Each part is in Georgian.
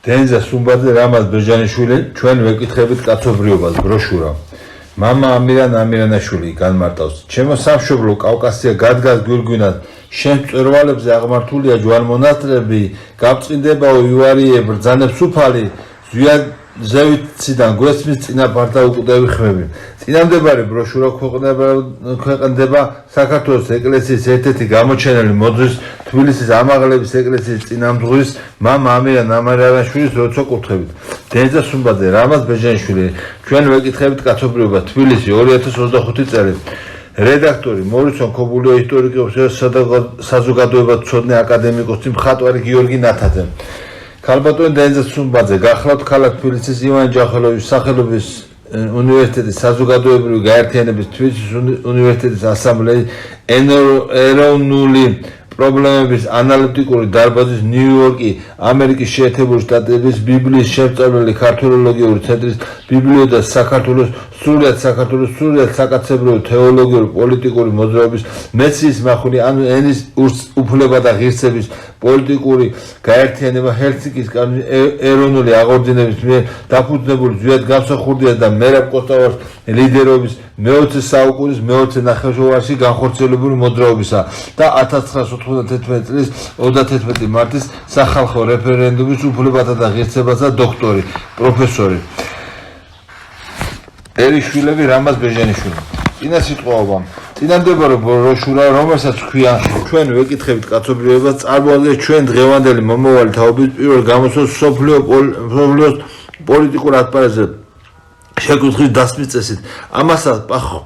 დენზა სუმბაძე რამაზ ბეჟანიშვილი ჩვენ ვეკითხებით კაცობრიობას ბროშურა მამა ამირანაშვილი განმარტავს ჩემო სამშობლო კავკასია გადგას გვირგვინად შენ მწვერვალებზე აღმართულია ჯვარმონასტრები გაბწყინდებაო იუარიე ბრძანებს უფალი ზევიციდან გვესმის წინაპართა უკვდავი ხმები წინამდებარე ბროშურა ქვეყნდება საქართველოს ეკლესიის ერთ-ერთი გამოჩენილი მოძღვრის თბილისის ამაღლების ეკლესიის წინამძღვრის მამა ამირანაშვილის როცა კურთხებით დენზა სუმბაძე რამაზ ბეჟანიშვილი ჩვენ ვეკითხებით კაცობრიობა თბილისი 2025 წელი რედაქტორი მორისონ ქობულიო ისტორიკოსი საზოგადოებათმცოდნე აკადემიკოსი მხატვარი გიორგი ნათაძე ქალბატონი დენზა სუმბაძე გახლავთ ქალაქ თბილისის ივანე ჯახელოვის სახელობის უნივერსიტეტის საზოგადოებრივი გაერთიანების თბილისის უნივერსიტეტის ასამბლეის ეროვნული პრობლემების ანალიტიკური დარბაზის ნიუ-იორკი ამერიკის შეერთებული შტატების ბიბლიის შემსწავლელი ქართოლოგიური ცენტრის ბიბლიო და საქართველოს სრულიად საკაცებრიო თეოლოგიური პოლიტიკური მოძრაობის მეციის מחული ანუ ენის უფლება და ღირსების პოლიტიკური გაერთიანება ჰელსინკის ეროვნული აღორძინების მიერ დაფუძნებული ზვიად გამსახურდია და მერაბ კოსტავას ლიდერობის მე-20 საუკუნის მე-20 ნახევარში განხორციელებული მოძრაობისა და 1991 წლის 31 მარტის სახალხო რეფერენდუმის უფლებათა და ღირსებათა დოქტორი პროფესორი ერიშვილები რამაზ ბეჟანიშვილი წინა სიტყვაობა წინამდებარე ბროშურა რომელსაც ქვია ჩვენ ვეკითხებით კაცობრიობას წარმოადგენს ჩვენ დღევანდელი მომავალი თაობის პირველ გამოსვლას სოფლიოს პოლიტიკურ ასპარეზზე შეკითხვის დასმის წესით ამასაც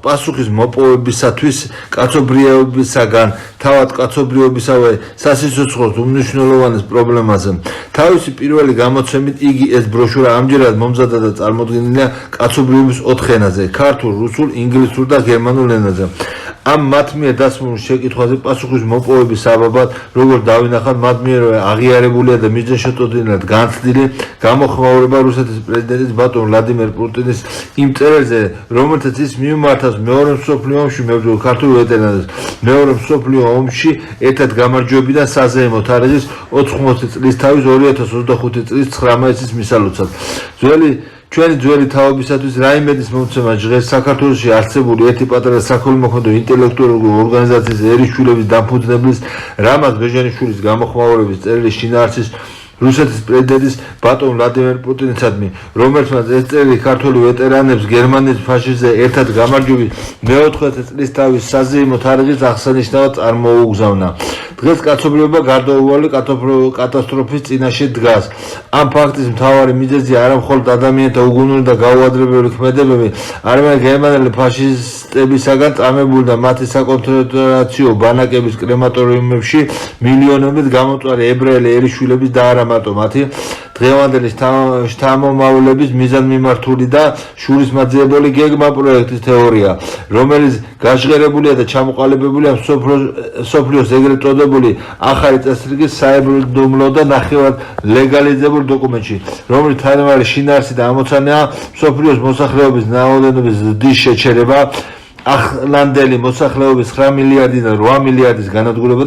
პასუხის მოპოვებისათვის კაცობრიობისაგან თავად კაცობრიობისავე სასიცოცხლოს უმნიშვნელოვანეს პრობლემაზე თავისი პირველი გამოცემით იგი ეს ბროშურა ამჯერად მომზადდა და წარმოდგენილია კაცობრიობის 4 ენაზე ქართულ, რუსულ, ინგლისურ და გერმანულ ენაზე ამ მათ მიერ დასმულ შეკითხვაზე პასუხის მოპოვების საბაბად როგორც დავინახავთ მათ მიერ აღიარებულია და მიზანშეწონილად განცდილი გამოხმაურება რუსეთის პრეზიდენტის ბატონ ვლადიმერ პუტინის იმ წერილზე რომელთაც ის მიმართავს მეორე მსოფლიო ომში მებრძოლ ქართულ ვეტერანებს მეორე მსოფლიო ომში ერთად გამარჯვებიდან საზეიმო თარიღის 80 წლის თავის 2025 წლის 19-ის მისალოცად ჩვენი ძველი თაობისათვის რაიმედის მომცემა ჟღერს საქართველოში არსებული ერთი პატარა საქველმოქმედო ინტელექტუალური ორგანიზაციის ერიშვილების დამფუძნებლის რამაზ ბეჟანიშვილის გამოხმაურების წერილი შინაარსის რუსეთის პრეზიდენტის ბატონ ვლადიმერ პუტინისადმი რომელთაც ეს წერილი ქართული ვეტერანებს გერმანიის ფაშიზმზე ერთად გამარჯვების მე-80 წლის თავის საზეიმო თარიღის აღსანიშნავად წარმოუგზავნა დღეს კაცობრიობა გარდაუვალი კატასტროფის წინაშე დგას ამ ფაქტის მთავარი მიზეზია არა მხოლოდ ადამიანთა უგუნური და გაუადრებელი ქმედებები არამედ გერმანელი ფაშისტებისაგან წამებული და მათი საკონცენტრაციო ბანაკების კრემატორიუმებში მილიონობით გამოწვარი ებრაელი ერიშვილების და არა მარტო მათი დღევანდელი შთამომავლების მიზანმიმართული და შურისმაძიებელი გეგმა პროექტის თეორია რომელიც გაჟღერებულია და ჩამოყალიბებულია სოფლიოს ეგრეთ წოდებული ახალი წესრიგის საერთაშორისო და ნახევარ ლეგალიზებულ დოკუმენტში რომელიც თანაბარი შინაარსი და ამოცანაა სოფლიოს მოსახლეობის რაოდენობის ზრდის შეჩერება ახლანდელი მოსახლეობის 9 მილიარდიდან 8 მილიარდის განადგურება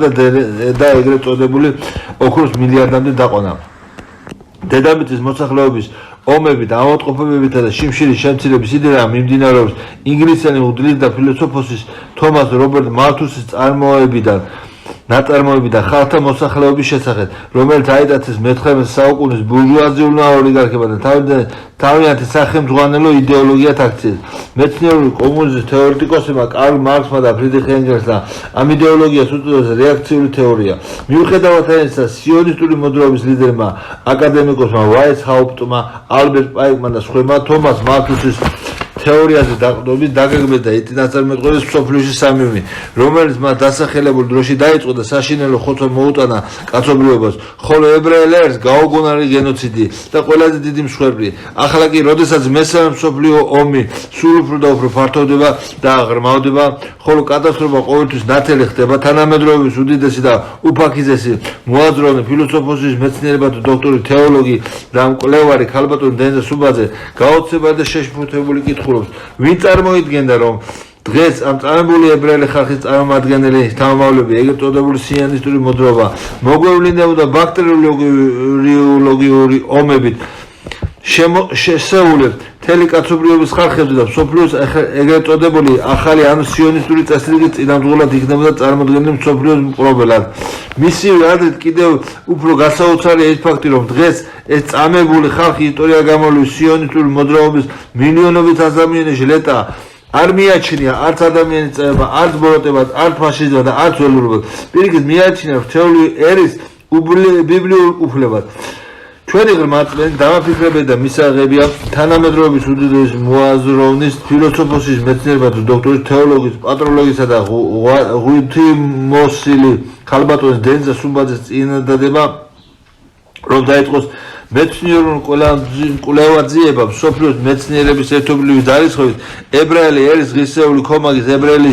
და ეგრეთ წოდებული ოქროს მილიარდამდე დაყვანა დედამიწის მოსახლეობის ომებით, ავადმყოფობებითა და შიმშილის შემცირების იდეა მიმდინარეობს ინგლისელი უდლის და ფილოსოფოსის თომას რობერტ მალთუსის ნაწარმოებიდან ხალხთა მოსახლეობის შესახებ, რომელიც აიტაცეს მე-19 საუკუნის ბურჟუაზიულმა ოლიგარქებმა თავიანთი სახელმძღვანელო იდეოლოგიათ აქციეს. მეცნიერული კომუნიზმის თეორეტიკოსებმა კარლ მარქსმა და ფრიდრიხ ენგელსმა ამ იდეოლოგიას უწოდეს რეაქციული თეორია. მიუხედავად ამისა, სიონისტური მოძრაობის ლიდერმა აკადემიკოსმა ვაიცჰაუპტმა, ალბერტ პაიკმა და სხვებმა თომას მალთუსის თეორიაზე დაყრდნობით დაგეგმეს და იწინასწარმეტყველეს მსოფლიოში სამივე, რომელიც მათ დასახელებულ დროში დაიწყო და საშინელო ხოცვა მოუტანა კაცობრიობას, ხოლო ებრაელ ერს გაუგონარი გენოციდი და ყველაზე დიდი მსხვერპლი. ახლა კი, როდესაც მესამე მსოფლიო ომი სულ უფრო და უფრო ფართოვდება და აღრმავდება, ხოლო კატასტროფა ყოველთვის ნათელი ხდება, თანამედროვეობის უდიდესი და უფაქიზესი მოაზროვნე ფილოსოფოსის მეცნიერებათა დოქტორი, თეოლოგი და მკვლევარი ქალბატონი დენზა სუმბაძე გაოცებარი და შეშფოთებული კითხულობს, ვინ წარმოიდგენდა, რომ დღეს ამ წარმებული ებრაელი ხალხის წარმომადგენელი თავმოყრილები ეგრეთ წოდებული სიონისტური მოძრაობა მოგვევლინებოდა ბაქტერიოლოგიური ომებით შესეული მთელი კაცობრიობის ხალხებზე და მსოფლიოს ეგრეთ წოდებული ახალი ანუ სიონისტური წესრიგის წინამძღოლად იქნებოდა წარმოდგენილი მსოფლიოს მკვლობელად. მისივე აზრით კიდევ უფრო გასაოცარია ის ფაქტი, რომ დღეს ეს წამებული ხალხი ისტორია გამოვლილი სიონისტური მოძრაობის მილიონობით ადამიანის ჟლეტა არ მიაჩნია არც ადამიანის წება, არც ბოროტებას, არც ფაშიზმად და არც ველურობას. პირიქით მიაჩნია რჩეული ერის ბიბლიურ უფლებად. ჩვენი ღრმაწმენდი დამაფიქრებელი და მისაღებია თანამედროვეობის უდიდესი მოაზროვნის, ფილოსოფოსის, მეცნიერებათა დოქტორის, თეოლოგიის, პატროლოგისა და ღვთისმოსილი ქალბატონის დენზა სუმბაძის წინადადება, რომ დაიწყოს მეცნიერული კვლევაძიება მსოფლიოს მეცნიერების ერთობლივი ძალისხმევით ებრაელი ერის ღირსეული ქომაგის ებრაელი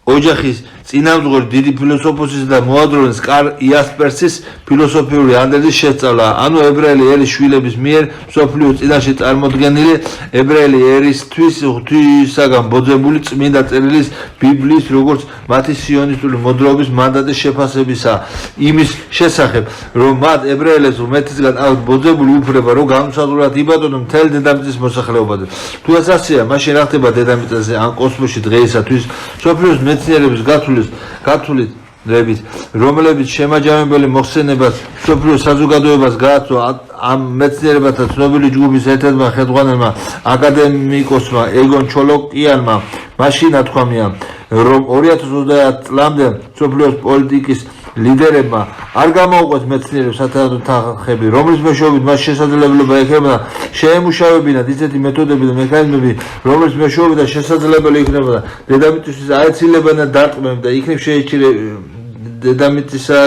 ოჯახის წინამძღვარი დიდი ფილოსოფოსის და მოაზროვნის კარლ იასპერსის ფილოსოფიური ანდერძის შესწავლა, ანუ ებრაელი ერის შვილების მიერ მსოფლიოს წინაშე წარმოდგენილი ებრაელი ერისთვის ღვთისაგან ბოძებული წმინდა წერილის ბიბლიის როგორც მათი სიონისტური მოძრაობის მანდატის შეფასებისა იმის შესახებ, რომ მათ ებრაელებს ღმერთისგან აქვთ ბოძებული უფლება, რომ განუსაზღვრად იბადონ მთელ დედამიწის მოსახლეობაზე. თუ ეს ასეა, მაშინ რა ხდება დედამიწაზე ან კოსმოსში დღეისათვის მსოფლიოს მეცნიერების გათვლით, რომლებიც შემაჯამებელი მოხსენებას მსოფლიოს საზოგადოებას გააცნო ამ მეცნიერებათა ცნობილი ჯგუფის ერთ-ერთმა ხელმძღვანელმა აკადემიკოსმა ეგონ ჩოლოკიანმა მაშინ ათქვამია, რომ 2030 წლამდე მსოფლიოს პოლიტიკის ლიდერებმა არ გამოუყვეს მეცნიერებს სათანადო თანხები, რომლის მეშვეობით მას შესაძლებლობა ექნებოდა შეემუშავებინათ ისეთი მეთოდები და მექანიზმები, რომლის მეშვეობითაც შესაძლებელი იქნებოდა დედამიწისთვის აეცილებინა დარტყმები და იქნებ შეეჩერებინა დედამიწისა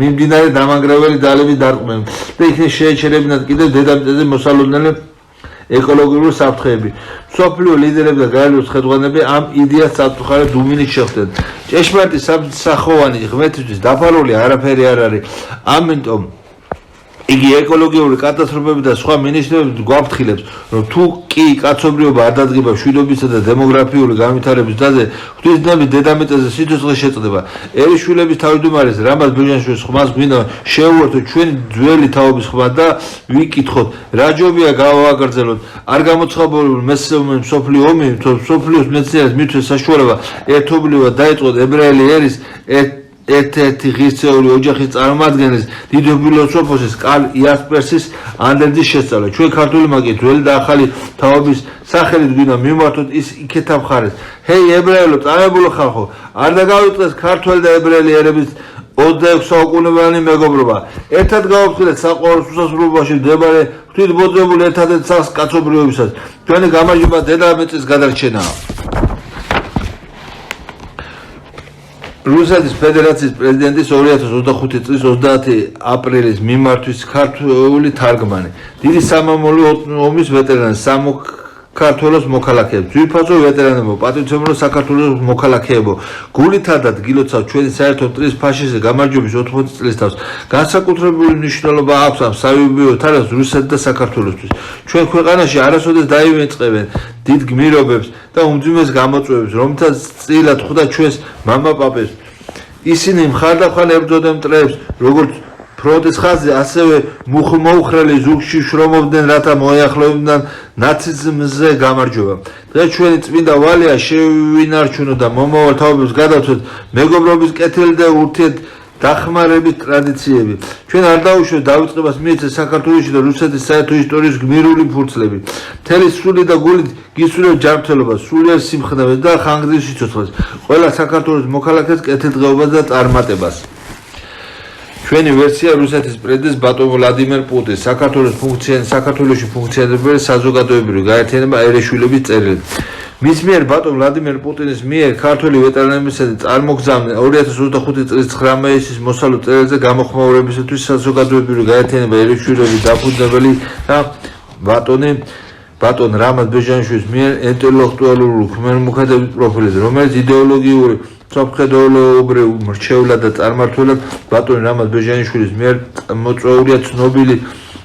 მიმდინარე დამანგრეველი ძალების დარტყმები და იქნებ შეეჩერებინათ კიდევ დედამიწაზე მოსალოდნელი ეკოლოგიური საფრთხეები. მსოფლიო ლიდერები და გაეროს ხელმძღვანელები ამ იდეას საფუძვლად დუმინის შეხვდნენ. ჭეშმარიტი სამსახოვანი ღმერთისთვის დაფარული არაფერი არ არის. ამიტომ იგი ეკოლოგიური კატასტროფები და სხვა მინიშნებებით გვაფრთხილებს, რომ თუ კი კაცობრიობა არ დადგება მშვიდობისა და დემოგრაფიული განვითარების გზაზე, ღვთისნების დედამიწაზე სიცოცხლე შეწყდება. ერის შვილების თავმჯდომარის რამაზ ბეჟანაშვილის ხმას გვინდა შევუერთოთ ჩვენი ძველი თაობის ხმა და ვიკითხოთ, რა ჯობია გავაგრძელოთ არ გამოცხადებული მსოფლიო ომი, მსოფლიოს მეცნიერებს მithვეს საშუალება ერთობლივად დაიწყოთ ებრაელი ერის ერთ-ერთი ღირსეული ოჯახის წარმომადგენლის დიდი ფილოსოფოსის კარლ იასპერსის ანდერძის შესწავლა. ჩვენ ქართულებმა კი ძველი და ახალი თაობის სახელით გვინდა მივმართოთ ის იქეთა მხარეს. ჰეი ებრაელო, წამებულო ხალხო, არ დაგავიწყდეს ქართველი და ებრაელი ერების 26 საუკუნოვანი მეგობრობა. ერთად გავაფრთხილეთ საყვარელ უსასრულობაში მდებარე ღვთისმოძებულ ერთადერთ სახლს კაცობრიობისას. ჩვენი გამარჯვება დედამიწის გადარჩენაა. რუსეთის ფედერაციის პრეზიდენტის 2025 წლის 30 აპრილის მიმართვის ქართული თარგმანი. დიდი სამამულო ომის ვეტერანი საქართველოს მოქალაქეებს, ძვირფასო ვეტერანებო, პატრიოტებო საქართველოს მოქალაქეებო, გულითადად გილოცავთ ჩვენი საერთო მტრის ფაშისტი გამარჯვების 80 წლის თავს. განსაკუთრებული მნიშვნელობა აქვს ამ სავიუბილეო თარიღს რუსეთს და საქართველოსთვის. ჩვენ ქვეყანაში არასოდეს დაივიწყებენ დიდ გმირობებს და უმძიმეს გამოწვევებს, რომლითაც წილად ხვდა ჩვენს მამაპაპებს. ისინი მხარდამხარ ებრძოდნენ მტრებს, როგორც ფრონტის ხაზზე, ასევე მუხლმოუხრელი ზურგში შრომობდნენ, რათა მოეახლოებინათ ნაციზმზე გამარჯვება. დღეს ჩვენი წმინდა ვალია შევინარჩუნოთ და მომავალ თაობებს გადავცეთ მეგობრობის კეთილი და ურთიერთ დახმარების ტრადიციები. ჩვენ არ დაუშვეთ დავიწყებას მიეცეთ საქართველოში და რუსეთის საერთო ისტორიის გმირული ფურცლები. მთელი სული და გულით გისურვებთ ჯანმრთელობას, სულიერ სიმხნევეს და ხანგრძლივ სიცოცხლეს. ყველა საქართველოს მოქალაქეს კეთილდღეობას და წარმატებას. ჩვენი ვერსია რუსეთის პრეზიდენტის ბატონ ვლადიმერ პუტინს, საქართველოში ფუნქციონირებელი საზოგადოებრივი გაერთიანება ერეშვილების წერილით. მის მიერ ბატონ ვლადიმერ პუტინის მიერ ქართველი ვეტერანებისა და წარმოგზავნილ 2025 წლის 9 მაისის მოსალო წერილზე გამოხმაურებისათვის საზოგადოებრივი გაერთიანება ერეშვილების დაფუძნებელი და ბატონ რამაზ ბეჟანიშვილის მიერ ინტელექტუალური ქმერმოქმედების პროფილიზე, რომელიც იდეოლოგიური სამხედროებრივ მრჩევლად და წარმართველად ბატონ რამაზ ბეჟანიშვილის მიერ მოწვეულია ცნობილი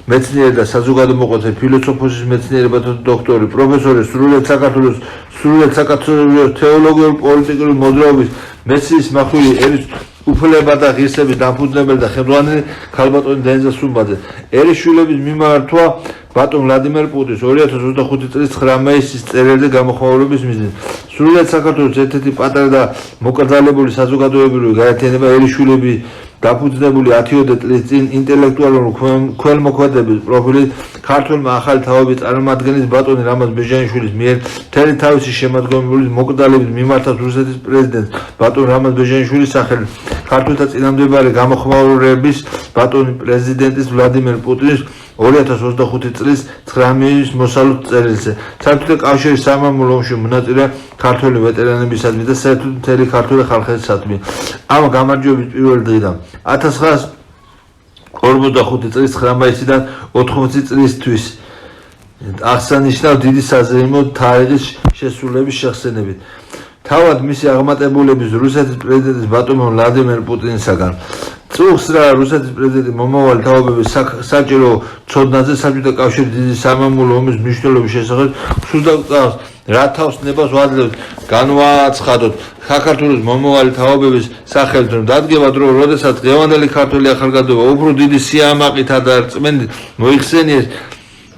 მეცნიერი და საზოგადოებრივი ფილოსოფიის მეცნიერებათა დოქტორი, პროფესორი, სრულიად საქართველოს თეოლოგიური პოლიტიკური მოძრაობის მეცნიერის მახვილი ერის უფლება და ღირსების დამფუძნებელი და ხელმძღვანელი ქალბატონი დენიზა სუმბაძე. ერისშვილების მიმართვა ბატონ ვლადიმერ პუტინს 2025 წლის 9 მაისის წერილზე გამოხმაურების მიზნით. სრულიად საქართველოს ერთ-ერთი პატარა და მოკრძალებული საზოგადოებრივი გაერთიანება ერისშვილები დაფუძნებული 10 წლის წინ ინტელექტუალური ქველმოქმედების პროფილით ქართველმა ახალი თაობის წარმომადგენლის ბატონი რამაზ ბეჟანიშვილის მიერ მთელი თავისი შემადგენლობის მოკრძალებით მიმართავს რუსეთის პრეზიდენტს ბატონ რამაზ ბეჟანიშვილის სახელით ქართველთა წინამდებარე გამოხმაურების ბატონი პრეზიდენტის ვლადიმერ პუტინის 2025 წლის 9 მაისის მოსალოდ წერილზე. საბჭოთა კავშირის სამამულო ომში მონაწილე ქართველი ვეტერანებისადმი და საერთოდ მთელი ქართული ხალხისადმი. ამ გამარჯვების პირველი დღიდან 1945 წლის 9 მაისიდან 80 წლისთვის აღსანიშნავ დიდი საზეიმო თარიღის შესრულების შეხსენებით. თავად მისი აღმატებულების რუსეთის პრეზიდენტის ბატონ ვლადიმერ პუტინისაგან წუხს რა რუსეთის პრეზიდენტი მომავალი თაობების საჭირო ცოდნაზე საბჭოთა კავშირის დიდი სამამულო ომის მნიშვნელობის შესახებ სულდაკავს რა თავს ნებას ვაძლევთ განვაცხადოთ საქართველოს მომავალი თაობების სახელით რომ დადგება დრო როდესაც დღევანდელი ქართველი ახალგაზრდობა უფრო დიდი სიამაყითა და რწმენით მოიხსენიეს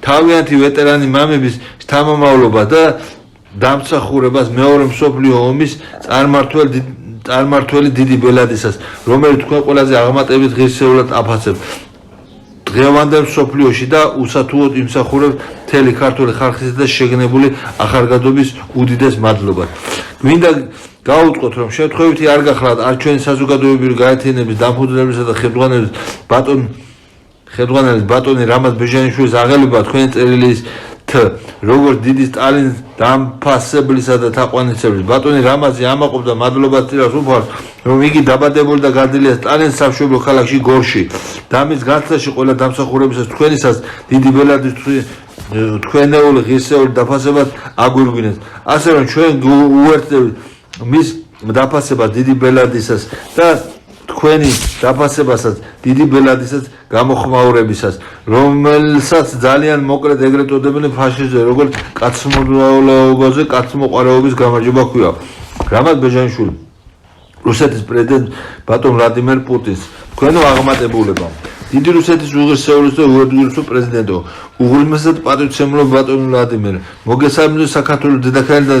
თავიანთი ვეტერანი მამების შთამომავლობა და დამსახურებას მეორე მსოფლიო ომის წარმართველი დიდი ბელადისას, რომელიც თქვენ ყველაზე აღმატებით ღირსეულად აფასებთ. დღევანდელ მსოფლიოში და უსათუოდ იმსახურებთ მთელი ქართული ხალხის და შეგნებული ახალგაზრდობის უდიდეს მადლობას. მინდა გაუწყოთ, რომ შემთხვევითი არ გახლავთ არ ჩვენი საზოგადოებრივი გაერთიანების დამფუძნებელისა და ხელმძღვანელის ბატონი რამაზ ბეჟანიშვილის აღელვა თქვენი წერილის როგორც დიდი სტალინის დამფასებლისა და თაყვანისმცემლის ბატონი რამაზი ამაყობდა მადლობას წირავს უფალს რომ იგი დაბადებული და გადილია სტალინის სამშობლო ქალაქში გორში და მის განცდაში ყველა დამსახურებისას თქვენისას დიდი ბელადის თქვენეული ღირსეული დაფასებას აგვირგვინეთ ასე რომ ჩვენ უერთდებით მის დაფასებას დიდი ბელადისას და თქვენი დაფასებასაც დიდი ბელადისაც გამოხმაურებისას რომელსაც ძალიან მოკლედ ეგრეთ წოდებენ ფაშიზმზე როგორც კაცმოწყალობაზე კაცმოყარეობის გამარჯვება ჰქვია რამაზ ბეჟანიშვილი რუსეთის პრეზიდენტ ბატონ ვლადიმერ პუტინს თქვენო აღმატებულება დიდი რუსეთის უღირსეულის და უერთგულო პრეზიდენტო უღრმესად პატრიოტიზმული ბატონ ვლადიმერ მოგესალმებით საქართველოს დედაქალაქიდან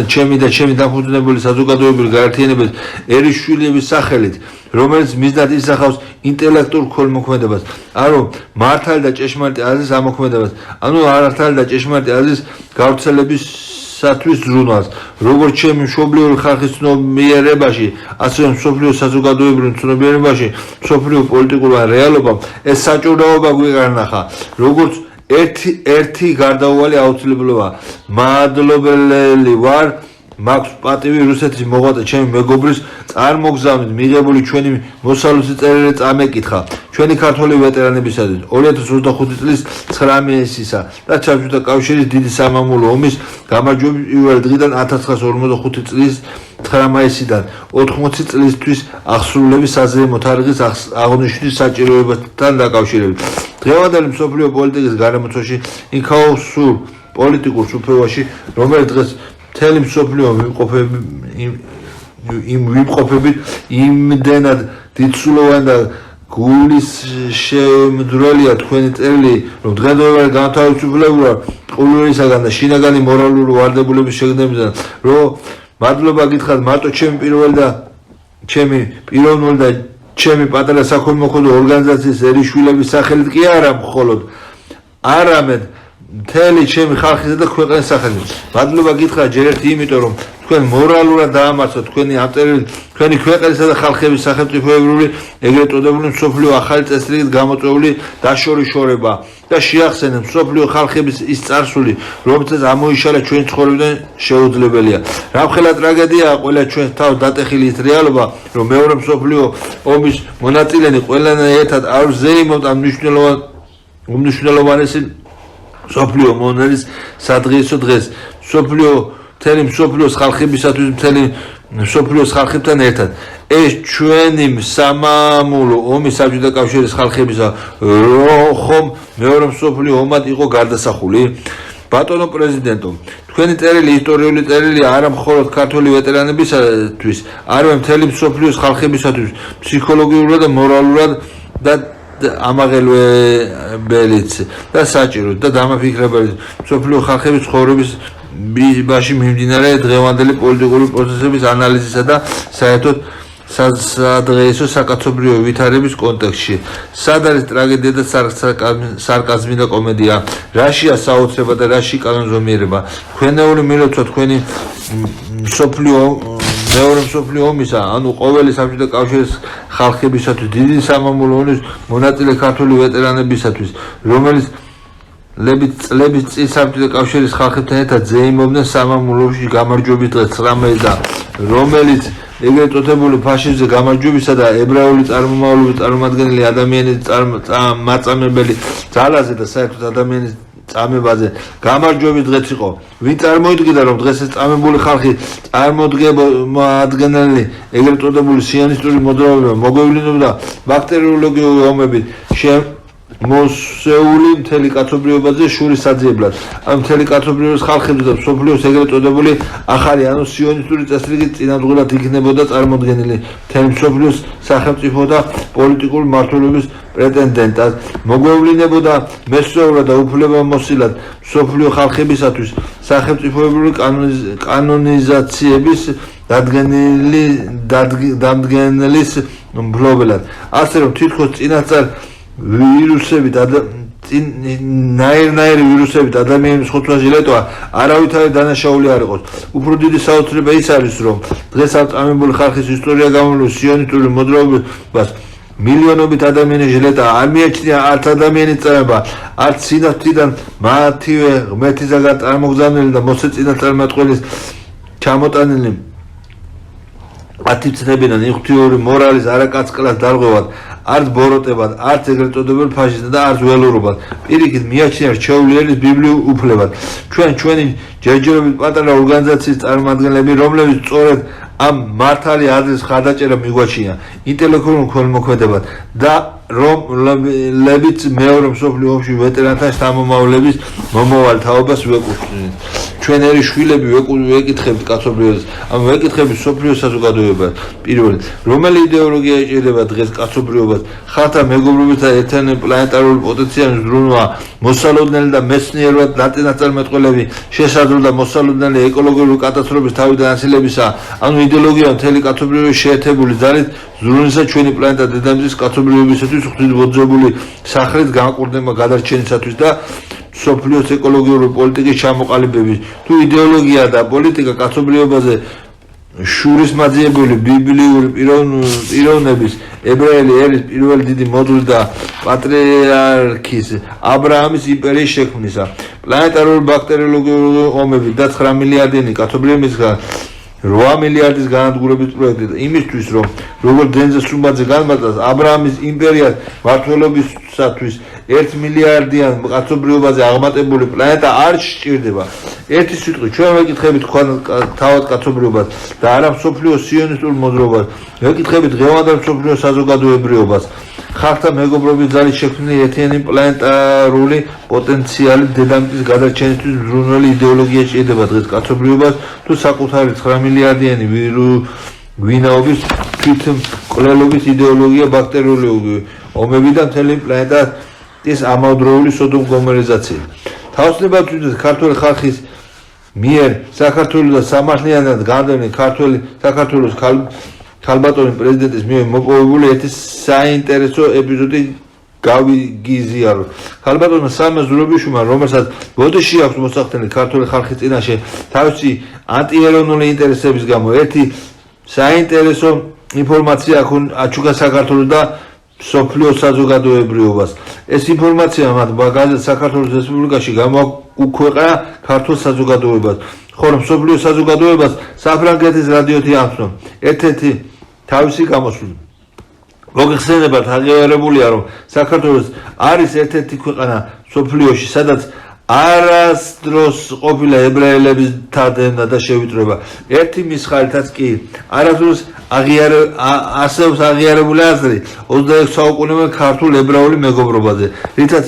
ჩემი დამფუძნებელი საზოგადოებრივი გაერთიანების ერისშვილების სახელით რომელიც მიზნად ისახავს ინტელექტუალურ ქველმოქმედებას ანუ მართალი და ჭეშმარიტი აზრის ამოქმედებას ანუ მართალი და ჭეშმარიტი აზრის გავრცელებისათვის ზრუნვას როგორც ჩემი მშობლიური ხალხის ცნობიერებაში ასევე მსოფლიო საზოგადოებრივ ცნობიერებაში მსოფლიო პოლიტიკურ რეალობამ ეს საჭიროება გვიყარნახა როგორც ერთი გარდაუვალი აუცილებლობა მადლობელი ვარ მაქვს პატივი რუსეთის მოღვაწე ჩემი მეგობრის წარმოგზავნით მიღებული ჩვენი მოსალოცი წერილი წამეკითხა ჩვენი ქართველი ვეტერანებისადმი 2025 წლის 9 მაისისა და საბჭოთა კავშირის დიდი სამამულო ომის გამარჯვების პირველი დღიდან 1945 წლის 9 მაისიდან 80 წლისთვის აღსრულების საზეიმო თარიღის აღნიშვნის საჭიროებასთან დაკავშირებით დღევანდელი მსოფლიო პოლიტიკის გარემოცვაში იქაოსურ პოლიტიკურ სუფევაში რომელიც დღეს მთელი მსოფლიო ვიმყოფებით იმდენად დიდსულოვანი და გულისშემდვრელია თქვენი წერილი რომ დღესდღეობრივი განთავისუფლება ყოველისაგან და შინაგანი მორალური ვალდებულების შეგნებიდან რომ მადლობა გითხრათ მარტო ჩემი ჩემი პატარა საქველმოქმედო ორგანიზაციის ერისშვილების სახელით კი არა მხოლოდ არამედ მთელი ჩემი ხალხისა და ქვეყნის სახელით მადლობა გითხრათ ჯერ ერთი იმიტომ რომ თქვენ მორალურად დაამარცხეთ თქვენი ამწერილი თქვენი ქვეყნისა და ხალხების სახელმწიფოებრივი ეგრეთ წოდებული მსოფლიო ახალი წესრიგით გამოწვეული დაშორიშორება და შეახსენეთ მსოფლიო ხალხების ის წარსული რომელსაც ამოიშალა ჩვენი ცხოვრებიდან შეუძლებელია რამხელა ტრაგედიაა ყველა ჩვენს თავს დატეხილი ის რეალობა რომ მეორე მსოფლიო ომის მონაწილენი ყველანი ერთად არ ზეიმობთ ამ უმნიშვნელოვანესი მსოფლიო მონერის სადღეისო დღეს მსოფლიო მთელი მსოფლიოს ხალხებისათვის, მთელი მსოფლიოს ხალხებთან ერთად. ეს ჩვენი სამამულო ომის საბჭოთა კავშირის ხალხებისა ხომ მეორე მსოფლიო ომად იყო გარდასახული? ბატონო პრეზიდენტო, თქვენი წერილი ისტორიული წერილი არა მხოლოდ ქართული ვეტერანებისათვის, არამედ მთელი მსოფლიოს ხალხებისათვის ფსიქოლოგიურად და მორალურად და ამაღელველიც და საჭიროდ და დამაფიქრებელიც მსოფლიო ხალხების ცხოვრების ბაში მიმდინარე დღევანდელი პოლიტიკური პროცესების ანალიზისა და საერთოდ სადღეისო საკაცობრიო ვითარების კონტექსტში. სად არის ტრაგედია და სარკაზმი და კომედია? რაშია საოცრება და რაში კანონზომიერება? ქვენეული მილოცვა თქვენი მეორე მსოფლიო ომისა, ანუ ყოველი საბჭოთა კავშირის ხალხებისათვის, დიდი სამამულო ომის მონაწილე ქართული ვეტერანებისათვის, რომელიც წლების წინ საბჭოთა კავშირის ხალხებთან ერთად ზეიმობდნენ სამამულო ომში გამარჯვების დღეს 19 და რომელიც ეგრეთ წოდებული ფაშიზმზე გამარჯვებისა და ებრაული წარმომავლობის წარმომადგენელი ადამიანის მაწამებელი ძალაზე და საერთოდ ადამიანის წამებაზე გამარჯვების დღეც იყო. ვინ წარმოიდგინდა რომ დღეს ეს წამებული ხალხი წარმოადგენელი ეგრეთ წოდებული სიონისტური მოძრაობა მოგვევლინებდა ბაქტერიოლოგიური ომებით მოსეული მთელი კაცობრიობაზე შურის საძიებლად. ამ მთელი კაცობრიობის ხალხებზე და მსოფლიოს ეგრეთ წოდებული ახალი ანუ სიონისტური წესრიგის წინამძღვრად იქნებოდა წარმოდგენილი მთელი მსოფლიოს სახელმწიფო და პოლიტიკური მმართველობის პრეტენდენტად. მოგვევლინებოდა მესწავლად და უფლებამოსილად მსოფლიო ხალხებისათვის სახელმწიფოებრივი კანონიზაციების დადგენილის მფლობელად. ასე რომ თითქოს წინასწარ ვირუსებით ნაირ-ნაირი ვირუსებით ადამიანის ხოცვაში ლეტვა არავითარი დანაშაული არ იყოს. უფრო დიდი საოცრება ის არის, რომ დღეს ამ წამებული ხალხის ისტორია გამოვლინების სიონისტური მოძრაობას მილიონობით ადამიანის ჟლეტა არ მიაჩნია არც ადამიანის წამება, არც სინათლიდან მათივე ღმერთისაგან წარმოგზავნილი და მოსეწინათ წარმატყველის ჩამოტანილი ათივცნებიდან იღთიური მორალის არაკაცკლას დარღვევად, არც ბოროტებად, არც ეგრეთ წოდებულ ფაშიზმად და არც ველურობად. პირიქით მიაჩნია რჩეულიელის ბიბლიურ უფლებად. ჩვენი ჯერჯერობით პატარა ორგანიზაციის წარმომადგენლები, რომლებიც სწორედ ამ მართალი აზრის ხარდაჭერა მიგვაჩნია ინტელექტუალურ ქველმოქმედებად და რომლებიც მეორე მსოფლიო ომში ვეტერანთა შთამომავლების მომავალ თაობას ვეკუთვნით. ჩვენერი შვილები ვეკითხებთ კაცობრიობას, ამ ვეკითხებით მსოფლიო საზოგადოებას. პირველი, რომელი იდეოლოგია ეჭირდება დღეს კაცობრიობას, ხალხთა მეგობრობისა და ერთიანი პლანეტარული პოტენციალის ზრუნვა, მოსალოდნელი და მეცნიერულად ნაწილნაწილმეტყველები, შესაძლო და მოსალოდნელი ეკოლოგიური კატასტროფის თავიდან ასილებისა, ანუ იდეოლოგია მთელი კაცობრიობის შეერთებული ძალით ზრუნვისა ჩვენი პლანეტა დედამიწის კაცობრიობისათვის ღვთისმოძღვრული სახლის განკურნება გადარჩენისათვის და მსოფლიოს ეკოლოგიური პოლიტიკის ჩამოყალიბების. თუ იდეოლოგია და პოლიტიკა კაცობრიობაზე შურის მაძიებელი ბიბლიური პიროვნების ებრაელი ერის პირველი დიდი მოდული და პატრიარქის აბრაამის იმპერიის შექმნისა, პლანეტარული ბაქტერიოლოგიური ომები და 9 მილიარდიანი კაცობრიობისგან 8 მილიარდის განადგურების პროექტი იმისთვის, რომ როგორც დენზე სუმბაძე განმარტავს, აბრაამის იმპერიას მმართველობისათვის 1 მილიარდიან კაცობრიობაზე აღმატებული პლანეტა არ სჭირდება. ერთი სიტყვით, ჩვენ ვეკითხებით თავად კაცობრიობას და არა მსოფლიოს სიონისტურ მოძრაობას, ვეკითხებით დღევანდელ მსოფლიოს საზოგადოებრიობას. ხალხთა მეგობრობის ძალით შექმნილი ერთიანი პლანეტარული პოტენციალი დედამიწის გადარჩენისთვის მზრუნველი იდეოლოგია სჭირდება დღეს კაცობრიობას თუ საკუთარი 9 მილიარდიანი გვინაობის თვითმკვლელობის იდეოლოგია ბაქტერიოლოგიური ომები და მთელი პლანეტის ამავდროული სოდომ-გომორიზაცია. თავისუფლად თვითონ ქართული ხალხის მიერ საქართველოს და სამართლიანად განდევნილი საქართველოს ქალბატონი პრეზიდენტის მიერ მოპოვებული ერთი საინტერესო ეპიზოდი გავიგიზიარო. ქალბატონმა სამი ზურაბიშვილმა, რომელსაც ბოდიში აქვს მოსახდენი ქართული ხალხის წინაშე თავისი ანტიეროვნული ინტერესების გამო ერთი საინტერესო ინფორმაცია აჩუქა საქართველოს და მსოფლიოს საზოგადოებრიობას. ეს ინფორმაცია მათ გაზეთ საქართველოს რესპუბლიკაში გამოუქვეყნა ქართულ საზოგადოებას, ხოლო მსოფლიოს საზოგადოებას საფრანგეთის რადიოთი ამცნო. ერთ-ერთი თავისი გამოსვლით. მოგეხსენებათ, აღიარებულია, რომ საქართველოს არის ერთ-ერთი ქვეყანა მსოფლიოში, სადაც არასდროს ყოფილა ებრაელების თადენა და შევიწროება. ერთი მისხალითაც კი არასდროს არსებობს აღიარებული აზრი 26 საუკუნემდე ქართულ ებრაული მეგობრობაზე, რითაც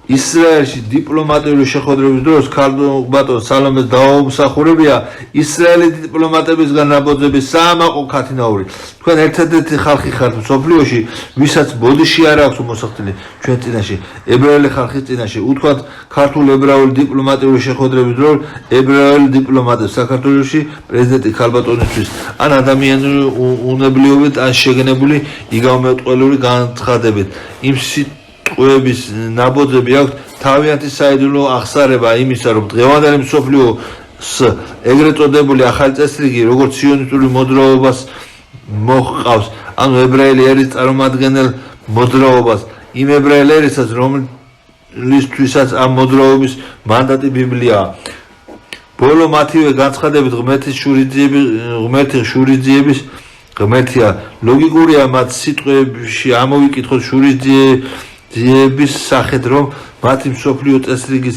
ისრაელში დიპლომატიური შეხვედრების დროს ქალბატონ სალომეს დაუმსახურებია ისრაელის დიპლომატებისგან ნაბოძების საამაყო ქათინაური. თქვენ ერთადერთი ხალხი ხართ მსოფლიოში, ვისაც ბოდიში არ აქვს მოსახდილი ჩვენ წინაშე, ებრაელი ხალხის წინაშე. უთქვათ ქართულ ებრაული დიპლომატიური შეხვედრების დროს ებრაელი დიპლომატებს საქართველოში პრეზიდენტი ქალბატონისთვის ან ადამიანური უნებლიობით ან შეგნებული იგავმეტყველური განცხადებით. იმ ყუების ნაბოძები აქვს თავიანთი საიდუმლო აღსარება იმისა, რომ დღევანდელი მსოფლიოს ეგრეთ წოდებული ახალი წესრიგი, როგორც სიონისტური მოძრაობას მოჰყავს, ანუ ებრაელი ერის წარმომადგენელ მოძრაობას, იმ ებრაელ ერისაც, რომლისთვისაც ამ მოძრაობის მანდატი ბიბლიაა. ბოლო მათივე განცხადებით ღმერთი შურიძიების ღმერთია. ლოგიკურია მათ სიტყვებში ამოვიკითხოთ შურიძიების სახით, რომ მათი მსოფლიო წესრიგის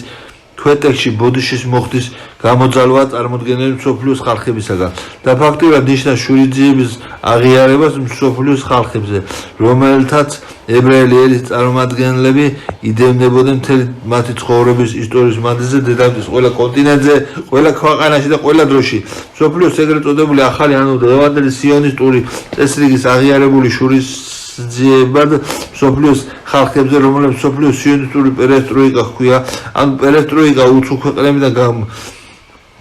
ქვეტექში ბოდიშის მოხდის გამოძალვა წარმოდგენილი მსოფლიოს ხალხებისაგან და ფაქტობრივად ნიშნავს შურიძიების აღიარებას მსოფლიოს ხალხებზე, რომელთაც ებრაელი ერის წარმომადგენლები იდევნებოდნენ მთელი მათი ცხოვრების ისტორიის მანძილზე დედამიწის ყველა კონტინენტზე, ყველა ქვეყანაში და ყველა დროში. მსოფლიოს ეგრეთ წოდებული ახალი, ანუ დღევანდელი სიონისტური წესრიგის აღიარებული შურიძიებად მსოფლიოს ხალხებზე, რომელებს მსოფლიოს სიონისტური პერესტროიკა ჰქვია, ანუ პერესტროიკა უცხო ქვეყნებიდან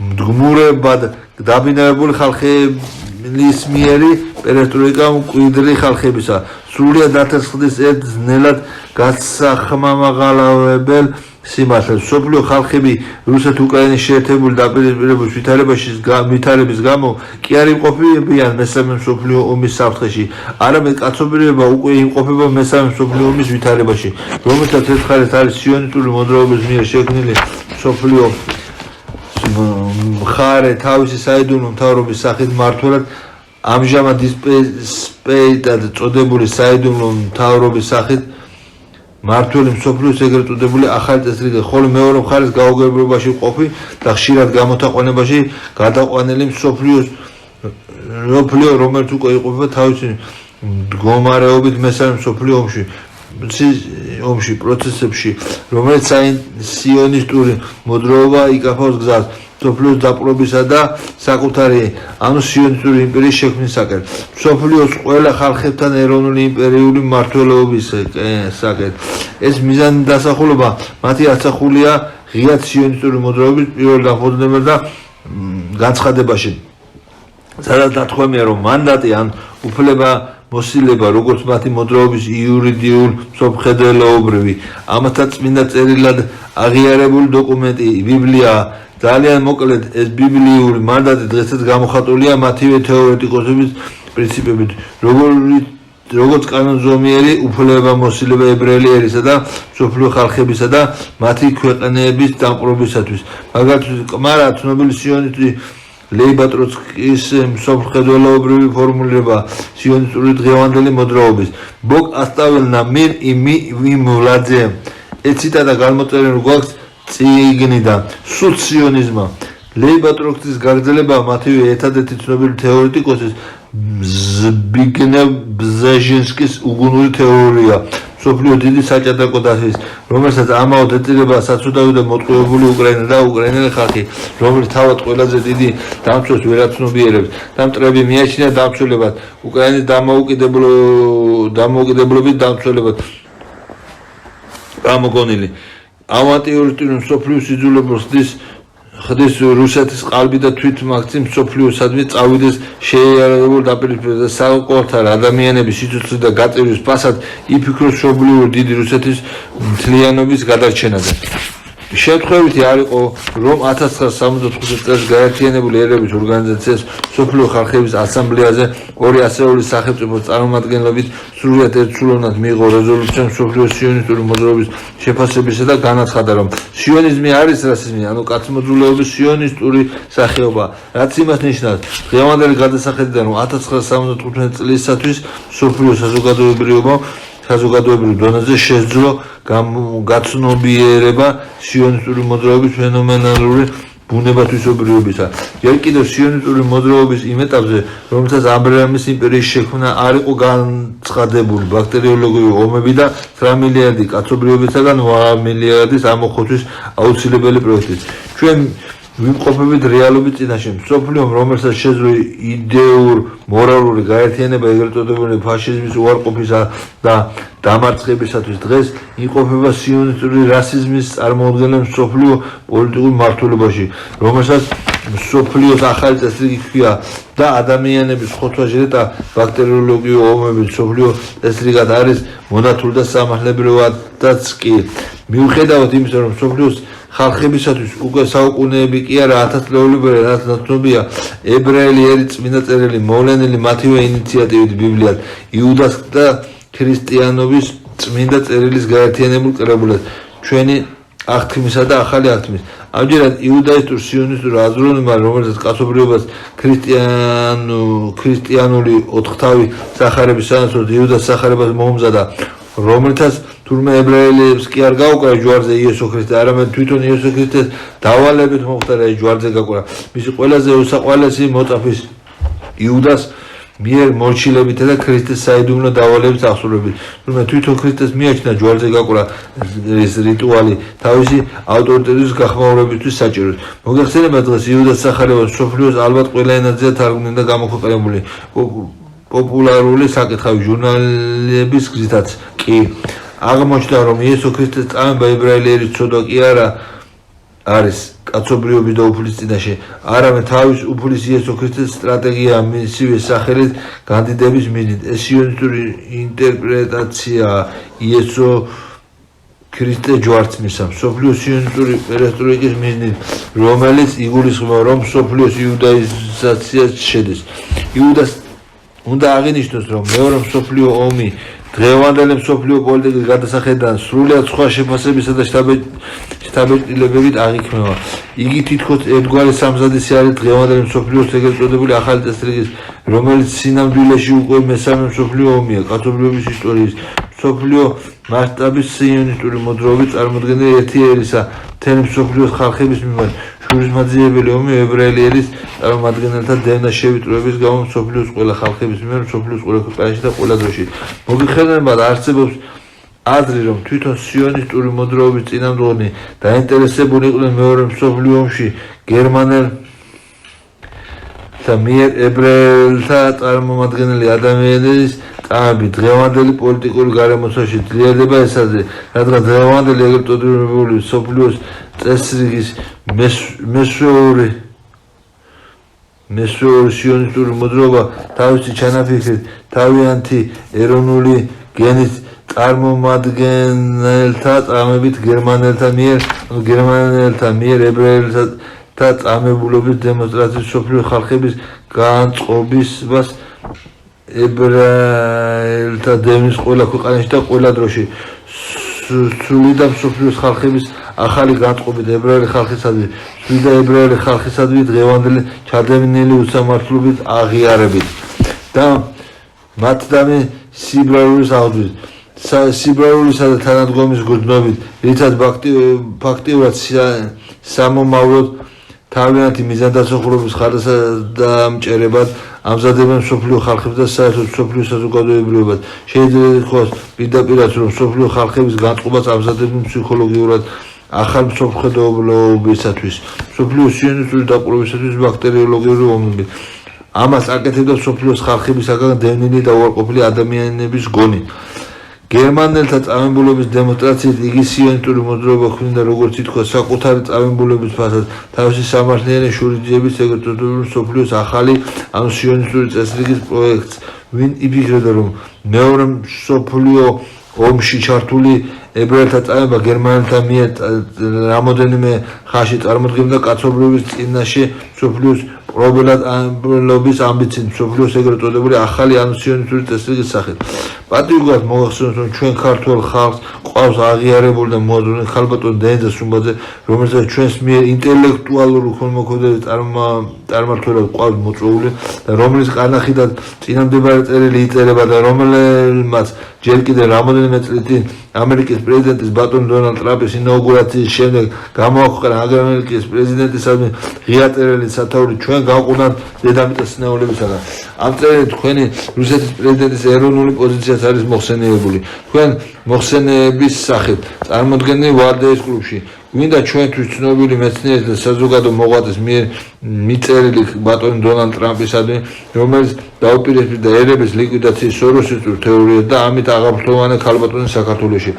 მდგმურებად დაბინავებული ხალხების მიერი პერესტროიკა მკვიდრი ხალხებისა, სრულიად დათესხმდის ერთ ძნელად გასახმამაღლებელ სიმართლეს. მსოფლიო ხალხები რუსეთ-უკრაინის შეერთებული დაპირისპირების ვითარების გამო კი არ იმყოფებიან მესამე მსოფლიო ომის საფრთხეში, არამედ კაცობრიობა უკვე იმყოფება მესამე მსოფლიო ომის ვითარებაში, რომელსაც ერთხელაც არის სიონისტური მოძრაობის მიერ შექმნილი მსოფლიო მხარე თავისი საიდუმლო მთავრობის სახით მმართველად, ამჟამად ისპეიტად წოდებული საიდუმლო მთავრობის სახით მმართველი მსოფლიოს ეგრეთ წოდებული ახალი წესრიგი, ხოლო მეორე მხარეს გაუგებრობაში ყოფი და ხშირად გამოთაყვანებაში გადაყვანილი მსოფლიო, რომელიც უკვე იყოფება თავისი მდგომარეობით მესამე მსოფლიო ომში პროცესებში, რომელიც სიონისტური მოძრაობა იკავებს გზას მსოფლიოს დაპყრობისა და საკუთარი, ანუ სიონისტური იმპერიის შექმნისაკენ, მსოფლიოს ყველა ხალხებთან ეროვნული იმპერიული მმართველობისაკენ. ეს მიზანი დასახულება მათი ასახულია ღიად სიონისტური მოძრაობის პირველ დაფუძნებელ და განცხადებაში, სადაც დათქვამია, რომ მანდატი ან უფლება მოსილება, როგორც მათი მოძრაობის იურიდიულ მსოფლმხედველობრივი, ამათაც წმინდა წერილად აღიარებული დოკუმენტი ბიბლიაა. ძალიან მოკლედ, ეს ბიბლიური მანდატი დღესაც გამოხატულია მათივე თეორეტიკოსების პრინციპებით, როგორც კანონზომიერი უფლება მოსილება ებრაელი ერისა და მსოფლიო ხალხებისა და მათი ქვეყნების დამპყრობისათვის. მაგალითად, კმარა ცნობილი სიონისტი ლეიბ ტროცკის მსოფლმხედველობრივი ფორმულირება სიონისტური დღევანდელი მოძრაობის. ბოგ ასტაველნა მინ იმ ვლადზე. ეს ციტატა გამოწერილი გვაქვს წიგნიდან სულ სიონიზმა. ლეიბ ტროცკის გაგრძელება მათივე ერთადერთი ცნობილი თეორეტიკოსის ზბიგნევ ბზეჟინსკის უგუნური თეორია მსოფლიო დიდი საჭადრაკო დაცვის, რომელსაც ამაოდ ეწირება საცუდავი მოტყუებული უკრაინა და უკრაინელი ხალხი, რომელიც თავად ყველაზე დიდი დამცველს ვერ აცნობიერებს და მტრები მიაჩნია დამცველებად, უკრაინის დამოუკიდებლობის დამცველებად გამოგონილი. ამ ანტიურიტული მსოფლიოს იძულებას ხდის რუსეთის ყალბი და თვით მაქცი მსოფლიოსადმი წავიდეს შეიარაღებული დაპირისპირება და საკუთარ ადამიანების სიცოცხლის და გაწევრის ფასად იფიქროს მშობლიური დიდი რუსეთის მთლიანობის გადარჩენაზე. შემთხვევითი არ იყო, რომ 1965 წელს გაერთიანებული ერების ორგანიზაციას მსოფლიო ხალხების ასამბლეაზე ორი ასეული სახელმწიფოს წარმომადგენლობით სრულიად ერთსულოვნად მიიღო რეზოლუცია მსოფლიო სიონისტური მოძრაობის შეფასებისა და განაცხადა, რომ სიონიზმი არის რასიზმი, ანუ კაცმოძრულეობის სიონისტური სახეობა, რაც იმას ნიშნავს, დღევანდელი გადასახედიდან, რომ 1975 წლისათვის მსოფლიო საზოგადოებრივ დონეზე შესძლო გაცნობიერება სიონისტური მოძრაობის ფენომენალური ბუნებათვისობრივობისა. ჯერ კიდევ სიონისტური მოძრაობის იმ ეტაპზე, რომელსაც აბრაამის იმპერიის შექმნა არ იყო განცხადებული ბაქტერიოლოგიური ომები და 9 მილიარდი კაცობრიობისაგან 8 მილიარდის ამოხოთვის აუცილებელი პროექტით. ჩვენ ვიმყოფებით რეალობის წინაშე. მსოფლიომ, რომელსაც შეძლო იდეურ მორალური გაერთიანება ეგრეთ წოდებული ფაშიზმის უარყოფისა და დამარცხებისათვის დღეს იმყოფება სიონისტური რასიზმის წარმოუდგენელ მსოფლიო პოლიტიკურ მართლობაში, რომელსაც მსოფლიოს ახალი წესრიგი ჰქვია და ადამიანების ხოთვა-ჟრეტა ბაქტერიოლოგიური ომები მსოფლიო წესრიგად არის მონათული და სამართლებრივადაც კი. მიუხედავად იმისა, რომ მსოფლიოს ხალხებისათვის უკვე საუკუნეები კი არა ათასწლეულებია, რაც ნაცნობია ებრაელი ერის წმინდა წერილი მოვლენილი მათივე ინიციატივით ბიბლიად იუდას და ქრისტიანობის წმინდა წერილის გაერთიანებულ კრებულად ჩვენი აღთქმისა და ახალი აღთქმის. ამჯერად იუდაისტურ სიონისტურ აზროვნებამ, რომელსაც კაცობრიობას ქრისტიანული ოთხთავი სახარების სანაცვლოდ იუდას სახარებას მოუმზადა, რომელთაც თურმე ებრაელებს კი არ გაუკრა ჯვარზე იესო ქრისტე, არამედ თვითონ იესო ქრისტეს დავალებით მოხდარა ეს ჯვარზე გაკვრა. მისი ყველაზე უსაყვარლესი მოწაფის იუდას მიერ მორჩილებითა და ქრისტეს საიდუმლო დავალებით აღსრულებით. თურმე თვითონ ქრისტეს მიაჩნდა ჯვარზე გაკვრა ეს რიტუალი თავისი ავტორიტეტის გახმაურებისთვის საჭიროდ. მოგეხსენება დღეს იუდას სახარება მსოფლიოს ალბათ ყველა ენაზეა თარგმნილი და გამოქვეყნებული პოპულარული საკითხავი ჟურნალების გზითაც კი. აღმოჩნდა, რომ იესო ქრისტეს წამება ებრაელი ერის ცოდვა კი არა არის კაცობრიობის და უფლის წინაშე, არამედ თავის უფლის იესო ქრისტეს სტრატეგია მისივე სახელით განდიდების მიზნით. ეს სიონისტური ინტერპრეტაციაა იესო ქრისტეს ჯვარცმისა, მსოფლიოს სიონისტური პერესტროიკის მიზნით, რომელიც იგულისხმება, რომ მსოფლიოს იუდაიზაციაც შედეს. იუდას უნდა აღინიშნოს, რომ მეორე მსოფლიო ომი დღევანდელი მსოფლიო პოლიტიკის გადასახედიდან სრულიად სხვა შეფასებისა და შთაბეჭდილებებით აღიქმება. იგი თითქოს ერთგვარი სამზადისი არის დღევანდელი მსოფლიოს ეგრეთ წოდებული ახალი წესრიგის, რომელიც სინამდვილეში უკვე მესამე მსოფლიო ომია კაცობრიობის ისტორიის. მსოფლიო მასშტაბის სიონისტური მოძრაობის წარმოდგენილი ერთი ერისა მთელი მსოფლიოს ხალხების მიმართ შურისმაძიებელი ომი ებრაელი ერის წარმომადგენელთა დევნა შევიწროების გამო მსოფლიოს ყველა ხალხების მიმართ მსოფლიოს ყველა ქვეყანაში და ყველა დროში. მოგეხსენებათ, არსებობს აზრი, რომ თვითონ სიონისტური მოძრაობის წინამძღოლნი დაინტერესებული იყვნენ მეორე მსოფლიო ომში გერმანელთა მიერ ებრაელთა წარმომადგენელი ადამიანების წამებით. დღევანდელი პოლიტიკური გარემოცვაში ძლიერდება ეს აზრი, რადგან დღევანდელი ეგრეთ წოდებული მსოფლიოს წესრიგის მესვეური სიონისტური მოძრაობა თავისი ჩანაფიქრით თავიანთი ეროვნული გენის წარმომადგენელთა წამებით გერმანელთა მიერ ებრაელთა წამებულობის დემონსტრაციის მსოფლიო ხალხების განწყობისას ებრაელთა დევნის ყველა ქვეყანაში და ყველა დროში. სულიდა მსოფლიოს ხალხების ახალი განწყობით ებრაელი ხალხისადმი დღევანდელი ჩადენილი უსამართლობით აღიარებით და მათდამი სიბრარულის აღძვით, სიბრარულისა და თანადგომის გრძნობით, რითაც ფაქტიურად სამომავლოდ თავიანთი მიზანდაცხოვრების ხარდასადამჭერებად ამზადებენ მსოფლიო ხალხებს და საერთოდ მსოფლიო საზოგადოებრივებას. შეიძლება ითქვას პირდაპირაც, რომ მსოფლიო ხალხების განწყობას ამზადებენ ფსიქოლოგიურად ახალ მსოფლმხედველობისათვის, მსოფლიო სიონისტური დაკვირვებისათვის ბაქტერიოლოგიური ომები. ამას აკეთებდა მსოფლიოს ხალხებისაგან დევნილი და უარყოფილი ადამიანების გონი. გერმანელთა წამებულების დემონსტრაციით იგი სიონისტური მოძრაობა ქმნიდა, როგორც ითქვა, საკუთარი წამებულების ფასად თავისი სამართლიანი შურისძიების ეგრეთ წოდებული მსოფლიოს ახალი ამ სიონისტური წესრიგის პროექტს. ვინ იფიქრებდა, რომ მეორე მსოფლიო ომში ჩართული ებრაელთა წამება გერმანელთა მიერ რამოდენიმე ხანში წარმოადგენდა კაცობრიობის წინაშე მსოფლიოს პრობლემების ამბიციით მსოფლიოს ეგრეთ წოდებული ახალი ამ სიონისტური წესრიგის სახით. პატრიოტულად მოგახსენოთ, რომ ჩვენ ქართულ ხალხს ყავს აღიარებული და მოაზროვნე ხალბატონ დენიძე სუმბაძე, რომელსაც ჩვენს მიერ ინტელექტუალური ქველმოქმედებით წარმართველად ყვავთ მოწვეული და რომლის განახილად წინამდებარე წერილი იწერება და რომელმაც ჯერ კიდევ რამოდენიმე წლის წინ ამერიკის პრეზიდენტის ბატონ დონალდ ტრამპის ინაუგურაციის შემდეგ გამოაქვეყნა ამერიკის პრეზიდენტისადმი ღია წერილი სათაური ჩვენ გავყვნათ დედამიწის სნეულებისაგან. ამ წერილით თქვენი რუსეთის პრეზიდენტის ეროვნული პოზიციაც არის მოხსენიებული. თქვენ მოხსენების სახით წარმოდგენილი ვარდეის კლუბში გვინდა ჩვენთვის ცნობილი მეცნიერის და საზოგადო მოღვაწის მიერ მიწერილი ბატონ დონალდ ტრამპისადმი, რომელიც დაუპირისპირდა ერების ლიკვიდაციის სოროსისტურ თეორიას და ამით აღაფრთოვანა ქალბატონი საქართველოში.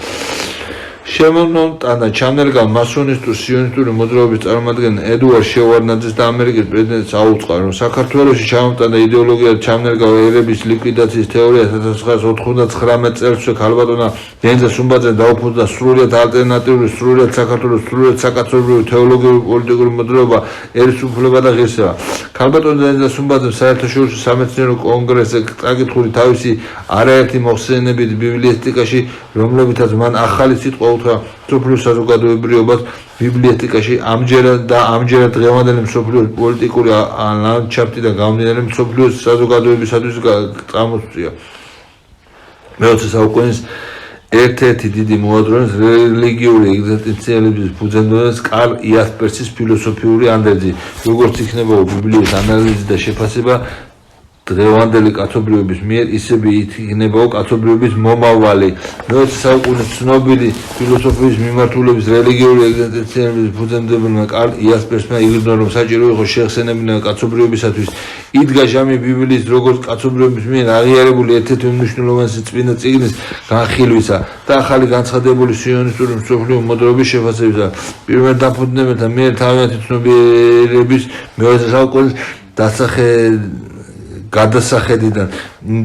შემონოტანა ჩამერგა მასონისტურ სიონისტური მოძრაობის წარმომადგენელი ედუარდ შევარდნაძეს და ამერიკის პრეზიდენტს აუწყა, რომ საქართველოში ჩამოტანა იდეოლოგიად ჩამერგა ერების ლიკვიდაციის თეორია 1999 წელს ქალბატონა დენზა სუმბაძე დაუფუძნა სრულიად ალტერნატიული, სრულიად საქართველოს, სრულიად საკაცობრიო თეოლოგიური პოლიტიკური მოძრაობა ერის უფლება და ღირსება. ქალბატონ დენზა სუმბაძემ საერთაშორისო სამეცნიერო კონგრესზე წაკითხული თავისი არაერთი მოხსენებით ბიბლიისტიკაში, რომლებითაც მან ახალი სიტყვა უთხრა მსოფლიო საზოგადოებრიობას ბიბლიისტიკაში, ამჯერად დღევანდელი მსოფლიოს პოლიტიკური ლანდშაფტიდან გამომდინარე მსოფლიოს საზოგადოებისათვის წამოსწია. მე-20 საუკუნის ერთ-ერთი დიდი მოადრონის რელიგიური ეგზისტენციალიზმის ფუძემდებლად კარლ იასპერსის ფილოსოფიური ანდერძი, როგორც იქნება ბიბლიის ანალიზი და შეფასება დღევანდელი კაცობრიობის მიერ, ისევე იქნებაო კაცობრიობის მომავალი. მე-20 საუკუნის ცნობილი ფილოსოფიის მიმართულების რელიგიური ეგზისტენციალიზმის ფუძემდებელმა კარლ იასპერსმა იგრძნო, რომ საჭირო იყო შეხსენებინა კაცობრიობისათვის იდგა ჟამი ბიბლიის როგორც კაცობრიობის მიერ აღიარებული ერთ-ერთი უმნიშვნელოვანესი წმინდა წიგნის განხილვისა და ახალი განცხადებული სიონისტური მსოფლიო მოძრაობის შეფასებისა. პირველ დაფუძნებელთა მიერ თავიანთი ცნობიერების მე-20 საუკუნის გადასახედიდან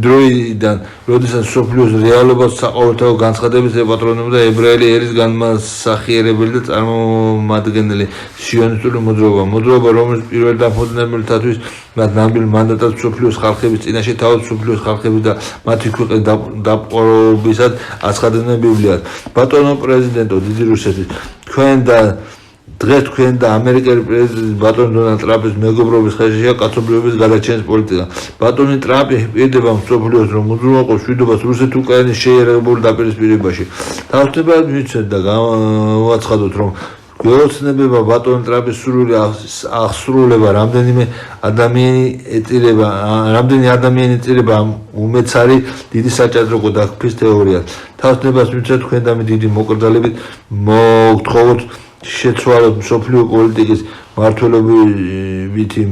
დროიდან, როდესაც მსოფლიოს რეალობას საყოველთაო განცხადების ეპატრონებდა ებრაელი ერის განმასახიერებელი და წარმომადგენელი სიონისტური მოძრაობა. მოძრაობა, რომელიც პირველ დაფუძნებელთათვის მათ ნამდვილ მანდატად მსოფლიოს ხალხების წინაშე თავად მსოფლიოს ხალხების და მათი ქვეყნის დაპყრობისად აცხადებდნენ ბიბლიას. ბატონო პრეზიდენტო დიდი რუსეთის, დღეს თქვენ და ამერიკელი პრეზიდენტის ბატონ დონალდ ტრამპის მეგობრობის ხელშია კაცობრიობის გადაჩენის პოლიტიკა. ბატონი ტრამპი პირდება მსოფლიოს, რომ უზრუნველყოს მშვიდობას რუსეთ-უკრაინის შეიარაღებულ დაპირისპირებაში. თავისუფლად მივცეთ და გავაცხადოთ, რომ გვეოცნება ბატონ ტრამპის სრული აღსრულება, რამდენი ადამიანი ეწირება ამ უმეცარი დიდი საჭადრო დაქფის თეორიას. თავისუფლებას მივცეთ თქვენ და დიდი მოკრძალებით მოგთხოვოთ შეცვალოთ მსოფლიო პოლიტიკის მართლობითი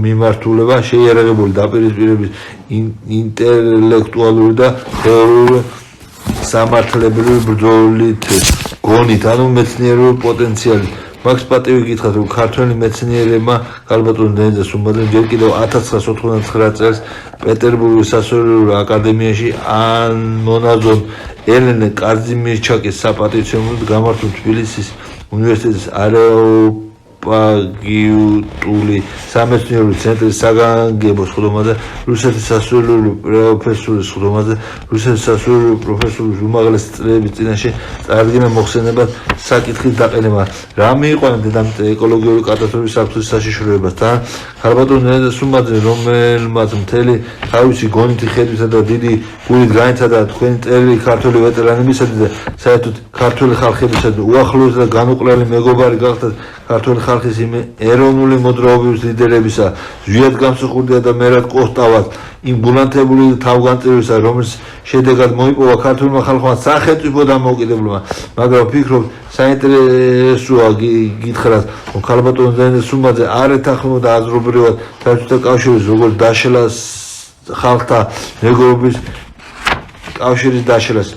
მიმართულება შეიარაღებული დაპირისპირების ინტელექტუალური და თეორიული სამართლებრივი ბრძოლით გონით, ანუ მეცნიერული პოტენციალით. მაგს პატივი გითხრათ, რომ ქართველი მეცნიერებმა ქალბატონ დენზა სუმბაძემ ჯერ კიდევ 1999 წელს პეტერბურგის სასულიერო აკადემიაში მონაზონ ელენე კაზიმირჩაკის საპატივცემულოდ გამართულ თბილისის უნივერსიტეტის არეოპაგიუტული სამეცნიერო ცენტრის საგანგებო სხდომაზე, რუსეთის სასულიერო პროფესორის სხდომაზე, რუსეთის სასულიერო პროფესორის უმაღლესი წრეების წინაშე წარდგენა მოხსენებად საკითხის დაყენება. რა მიიყვანა დედამიწა ეკოლოგიური კატასტროფის საფრთხის საშიშროებას. თან ქალბატონ დენზა სუმბაძე, რომელმაც მთელი თავისი გონითი ხედვითა და დიდი გულით განიცადა თქვენი წერილი ქართველი ვეტერანებისადმი და საერთოდ ქართველი ხალხებისადმი უახლოესი და განუყრელი მეგობარი გახდათ ქართველი ხალხის იმ ეროვნული მოძრაობის ლიდერებისა, ზვიად გამსახურდია და მერად კოსტავას იმ გულანთებული თავგანწირვისა, რომლის შედეგად მოიპოვა ქართულმა ხალხმა სახელმწიფო დამოუკიდებლობა. მაგრამ ვფიქრობ, საინტერესოა გითხრათ, რომ ქალბატონ დენზა სუმბაძე არ ეთანხმებოდა აზრობრივად საბჭოთა კავშირის როგორც დაშლა ხალხთა მეგობრობის კავშირის დაშლას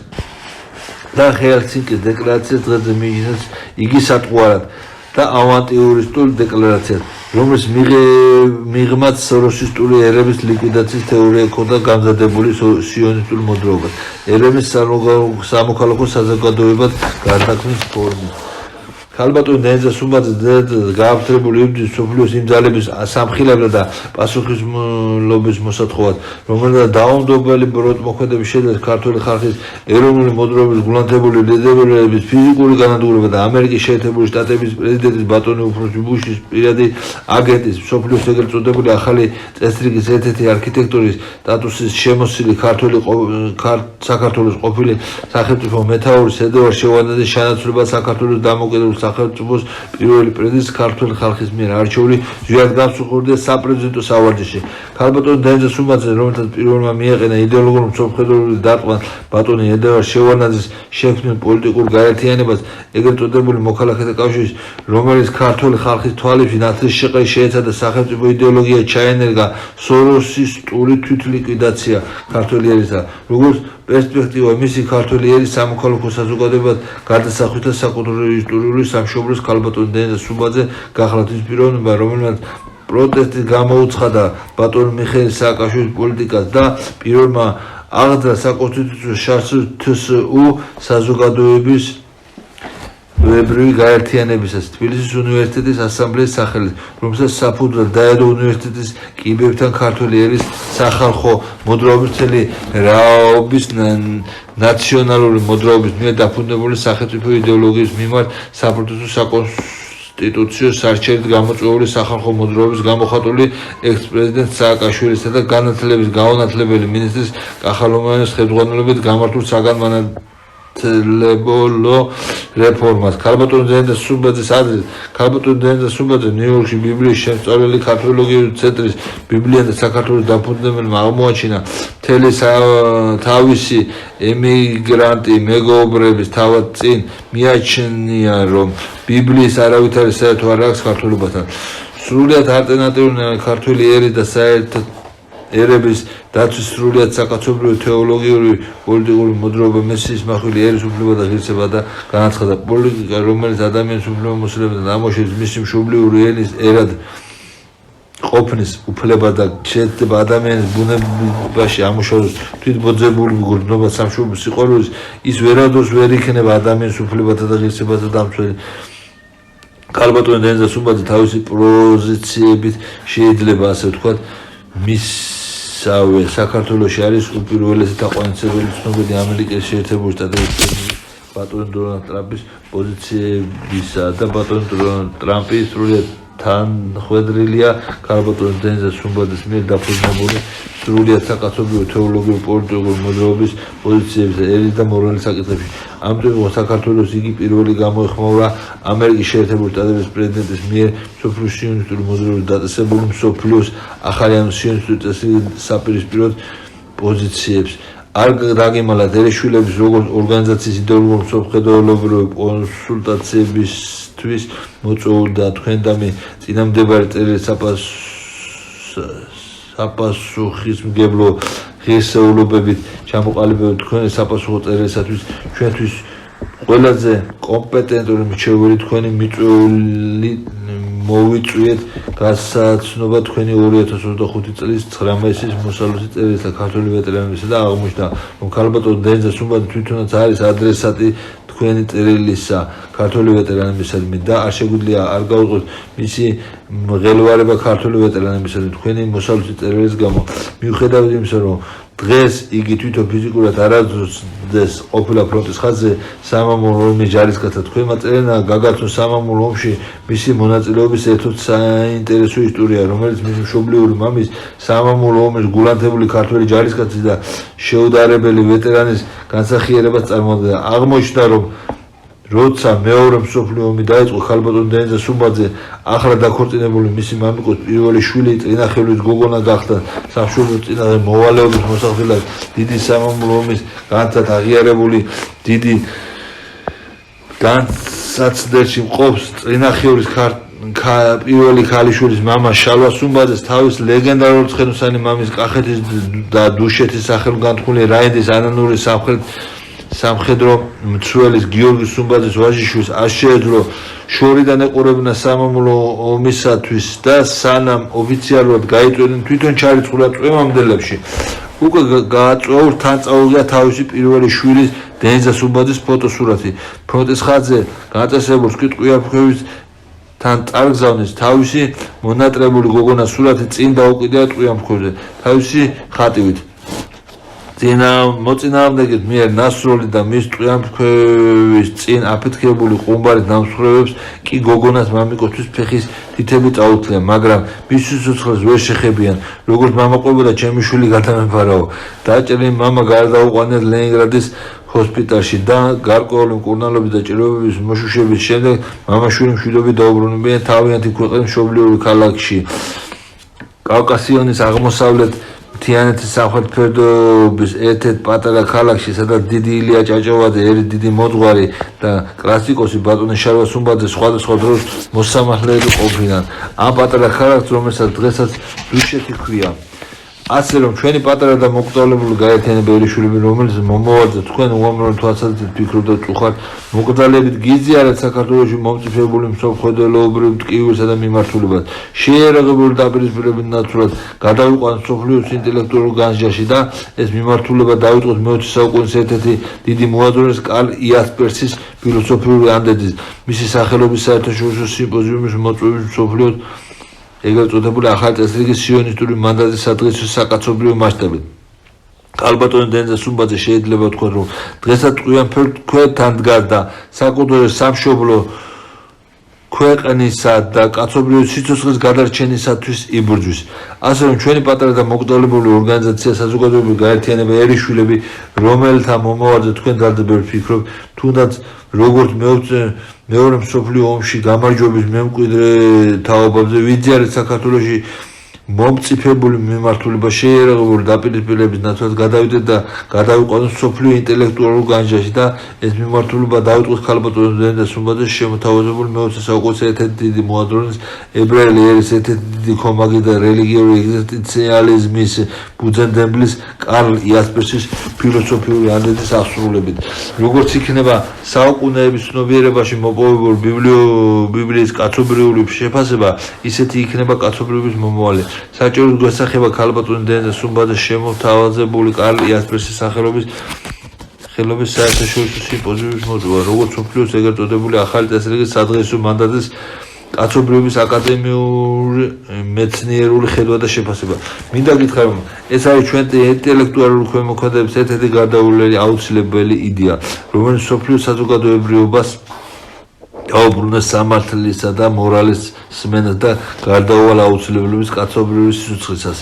და ჰელსინკის დეკლარაციის დღეზე მიიღეს იგი სატყუარად და ავანტიურისტულ დეკლარაციას, რომელიც მიღმაც სოროსისტული ერების ლიკვიდაციის თეორია ჰქონდა გამზადებული სიონისტურ მოძრაობას ერების სამოქალაქო საზოგადოებად გარდაქმნის ფორმით. ქალბატონი დენზა სუმბაძე გააფთრებული იბრძვის მსოფლიოს იმ ძალების სამხილებლად და პასუხისმგებლობის მოსათხოვად, რომელთა დაუნდობელი ბროტმოქმედების შედეგად ქართული ხალხის ეროვნული მოძრაობის გულანთებული ლიდერების ფიზიკური განადგურება და ამერიკის შეერთებული შტატების პრეზიდენტის ბატონი უფროსი ბუშის პირადი აგენტის მსოფლიოს ეგრეთ წოდებული ახალი წესრიგის ერთ-ერთი არქიტექტორის სტატუსის შემოსილი საქართველოს ყოფილი სახელმწიფო მეთაურის ედვარდ შევარდნაძის შანაცვლება საქართველოს დამოუკიდებელ სახელმწიფოს პირველი პრეზიდენტის ქართული ხალხის მიერ არჩეული ზვიადგამსუხურდა საპრეზიდენტო სავარჯიშში. ქალბატონი დენზა სუმბაძე, რომელთაც პირველმა მიეყენა იდეოლოგიური მსოფლმხედველობის დარტყმა ბატონი ედვარდ შევარდნაძის შექმნილ პოლიტიკურ გაერთიანებას ეგრეთ წოდებული მოქალაქეთა კავშირის, რომელიც ქართული ხალხის თვალებში ნაცრის შეყრის შეეცადა სახელმწიფო იდეოლოგია ჩაენერგა სოროსისტული თვითლიკვიდაცია ქართული ერისა, როგორც პერსპექტივა მისი ქართული ერის სამოქალაქო საზოგადოებად გადასახვით და საკულტურო ისტორიული სამშობლოს ქალბატონი დენზა სუმბაძე გახლავთ ის პიროვნება, რომელმაც პროტესტით გამოუცხადა ბატონ მიხეილ სააკაშვილის პოლიტიკას და პირველმა აღძრა საკონსტიტუციო შარშ თსუ საზოგადოების ვებრივი გაერთიანებისას თბილისის უნივერსიტეტის ასამბლეის სახელით, რომელსაც საფუძვლად დაედო უნივერსიტეტის კიბებთან ქართული ერის სახალხო მოძრაობის მთელი რაობის ნაციონალური მოძრაობის მიერ დაფუძნებული სახელმწიფო იდეოლოგიის მიმართ საპროტესტო საკონსტიტუციო სარჩელით გამოწვეული სახალხო მოძრაობის გამოხატული ექს-პრეზიდენტ სააკაშვილისა და განათლების გაუნათლებელი მინისტრის კახალომაიოს ხელმძღვანელობით გამართულ საგანმანათლებელო რეფორმას. ქალბატონი დენზა სუმბაძის აზრით, ქალბატონი დენზა სუმბაძე ნიუ-იორკში ბიბლიის შემსწავლელი ქართველოლოგიური ცენტრის ბიბლიან და საქართველოს დამფუძნებელმა აღმოაჩინა მთელი თავისი ემიგრანტი მეგობრების თავად წინ მიაჩნია, რომ ბიბლიის არავითარი საერთო არ აქვს ქართულებასთან. სრულიად ალტერნატიული ქართული ერის და საერთოდ ერების დაცვის სრულიად საკაცობრიო თეოლოგიური პოლიტიკური მოძრაობა მესიის მახვილი ერის უფლება და ღირსება და განაცხადა პოლიტიკა, რომელიც ადამიანის უფლებამოსილებას და ამოშენებს მისი მშობლიური ენის ერად ყოფნის უფლება და შეეცდება ადამიანის ბუნებაში ამუშავოს თვითბოძებული მგრძნობა სამშობლოს სიყვარულის, ის ვერადოს ვერ იქნება ადამიანის უფლებათა და ღირსებათა დამცველი. ქალბატონი დენზა სუმბაძე თავისი პოზიციებით შეიძლება ასე ვთქვათ მისსავე საქართველოში არის უპირველესი თაყვანისმცემელი ცნობილი ამერიკის შეერთებული შტატების პრეზიდენტის ბატონი დონალდ ტრამპის პოზიციებისა და ბატონი ტრამპი სრულიად თანხვედრილია ქალბატონი დენზა სუმბაძის მიერ დაფუძნებული სრულიად საკაცობრიო თეოლოგიური პოლიტიკური მოძრაობის პოზიციებისა ერის და მორალის საკითხებში. ამიტომ საქართველოს იგი პირველი გამოეხმაურა ამერიკის შეერთებული შტატების პრეზიდენტის მიერ მსოფლიოს სიონისტური მოძრაობის დაწესებული მსოფლიოს ახალი სიონისტური წესრიგის საპირისპიროდ პოზიციებს. არ დაგემალა დერეშვილების როგორც ორგანიზაციის იდეოლოგიური მსოფლმხედველობრივი კონსულტაციებისთვის მოწვეული და თქვენდამი წინამდებარე წერილი საპასუხისმგებლო ღირსეულობებით ჩამოყალიბებული თქვენი საპასუხო წერილისათვის ჩვენთვის ყველაზე კომპეტენტური მრჩეველი თქვენი მიწვეული მოვიწვიეთ გასაცნობა თქვენი 2025 წლის 19-ის მოსალოცი წერილისა ქართული ვეტერანებისა და აღმოჩნდა, რომ ქალბატონი დენზა სუმბაძე თვითონაც არის ადრესატი თქვენი წერილისა ქართული ვეტერანებისადმი და არ შეგვიძლია არ გავუყოთ მისი მღელვარება ქართული ვეტერანებისადმი თქვენი მოსალოცი წერილის გამო. მიუხედავად იმისა, რომ დღეს იგი თვითონ ფიზიკურად არასოდეს ყოფილა ფრონტის ხაზზე სამამულო ომის ჯარისკაცად, თქვენმა წერილმა გაგაცნო სამამულო ომში მისი მონაწილეობის ერთ-ერთი საინტერესო ისტორია, რომელიც მისი მშობლიური მამის სამამულო ომის გულანთებული ქართველი ჯარისკაცის და შეუდარებელი ვეტერანის განსახიერებას წარმოადგენდა. აღმოჩნდა, რომ როცა მეორე მსოფლიო ომი დაიწყო, ქალბატონი დენზა სუმბაძე ახლა დაქორწინებული მისი მამიკოს პირველი შვილი წინახევლის გოგონა გახდა. სამშობლოს წინააღმდეგ მოვალეობის მოსახდელად დიდი სამამულო ომის განცად აღიარებული დიდი განსაცდელში მყოფს წინახევლის პირველი ქალიშვილის მამა შალვა სუმბაძეს თავის ლეგენდარული ცხენოსანი მამის კახეთის და დუშეთის სახელგანთქმული რაინდის ანანური სამხედრო მცველის გიორგი სუმბაძის ვაჟიშვილს არ შეეძლო შორიდან ეყურებინა სამამულო ომისათვის და სანამ ოფიციალურად გაიწვევდნენ თვითონ ჩარიცხულა წვიმამდელებში უკვე გააწვეულ თან წაუღია თავისი პირველი შვილის დენიზა სუმბაძის ფოტოსურათი. ფრონტის ხაზზე გაწესებულს კიტყვიაფრქვევის თან წარგზავნის თავისი მონატრებული გოგონას სურათი წინ დაუკიდია ტყვიამფრქვევზე თავისი ხატივით. მოწინააღმდეგის მიერ ნასროლი და მის ტყვიამფრქვევის წინ აფეთქებული ყუმბარის დამსხვრევებს კი გოგონას მამიკოსთვის ფეხის თითები წაუწლიან, მაგრამ მის სიცოცხლეს ვერ შეხებიან, როგორც მამაყვებოდა ჩემი შვილი გადამეფარაო. დაჭრილი მამა გარდაუყვანეს ლენინგრადის ჰოსპიტალში და გარკვეული მკურნალობის და ჭირვების მოშუშების შემდეგ მამაშვილი მშვიდობით დაუბრუნებიან თავიანთი ქვეყნის მშობლიური ქალაქში. კავკასიონის აღმოსავლეთ მთიანეთის სამხრეთ ფერდობის ერთ-ერთ პატარა ქალაქში, სადაც დიდი ილია ჭაჭავაძე, ერი დიდი მოძღვარი და კლასიკოსი ბატონი შარვა სუმბაძე სხვადასხვა დროს მოსამართლეები ყოფილან. ამ პატარა ქალაქს, რომელსაც დღესაც დუშეთი ჰქვია. ასე რომ ჩვენი პატარა და მოკრძალებული გაერთიანება ერიშვილები, რომელიც მომავალზე თქვენ უამრავი თვალსაზრისით ფიქრობთ და წუხართ, მოკრძალებით გიზიარეთ საქართველოში მომწიფებული მსოფლმხედველობრივ ტკივილსა და მიმართულებას, შეიარაღებული დაპირისპირებით ნაცვლად გადავიყვანოთ მსოფლიოს ინტელექტუალურ განსჯაში და ეს მიმართულება დაიწყოს მე-20 საუკუნის ერთ-ერთი დიდი მოაზროვნეს კარლ იასპერსის ფილოსოფიური ანდერძის, მისი სახელობის საერთაშორისო სიმპოზიუმის მოწვევის მსოფლიოს ეგრეთ წოდებული ახალი წესრიგის სიონისტური მანდატის სადღეცო საკაცობრიო მასშტაბით. კალბატონი დენიზა სუმბაძე შეიძლება ვთქვა, რომ დღესაც ტყვიამფრქვევთან დგას და საკუთარი სამშობლო ქვეყნისა და კაცობრიობის სიცოცხლის გადარჩენისათვის იბრძვის. ასე რომ ჩვენი პატარა და მოკრძალებული ორგანიზაცია საზოგადოებრივი გაერთიანება ერიშვილები, რომელთა მომავალზე თქვენ დადებერ ფიქრობთ, თუნდაც როგორც მეორე მსოფლიო ომში გამარჯვების მემკვიდრე თაობებზე ვიძიარეთ საქართველოში მომწიფებული მიმართულება, შეიარაღებული დაპირისპირების ნაცვლად გადავიდეთ და გადავიყვანოთ მსოფლიო ინტელექტუალურ განსჯაში და ეს მიმართულება დაიწყოს ქალბატონ დენიზა სუმბაძეს შემოთავაზებული მე-20 საუკუნის ერთ-ერთი დიდი მოაზროვნის, ებრაელი ერის ერთ-ერთი დიდი ქომაგი და რელიგიური ეგზისტენციალიზმის ფუძემდებლის კარლ იასპერსის ფილოსოფიური ანდერძის აღსრულებით. როგორც იქნება საუკუნეების ცნობიერებაში მოპოვებული ბიბლიის კაცობრიობის შეფასება, ისეთი იქნება კაცობრიობის მომავალი. საჭიროდ გვესახება ქალბატონი დენიზა სუმბაძეს შემოთავაზებული კარლ იასპერსის სახელობის საერთაშორისო სიმპოზიუმის მოწვევა, როგორც მსოფლიოს ეგრეთ წოდებული ახალი წესრიგის სადღეისო მანდატის კაცობრიობის აკადემიური მეცნიერული ხედვა და შეფასება. მინდა გითხრათ, რომ ეს არის ჩვენი ინტელექტუალური ქვემოქმედების ერთ-ერთი გარდაუვლელი აუცილებელი იდეა, რომელიც მსოფლიო საზოგადოებრიობას დაუბრუნებს სამართლისა და მორალის სმენას და გარდაუვალ აუცილებლობის კაცობრიობის სიცოცხლისას.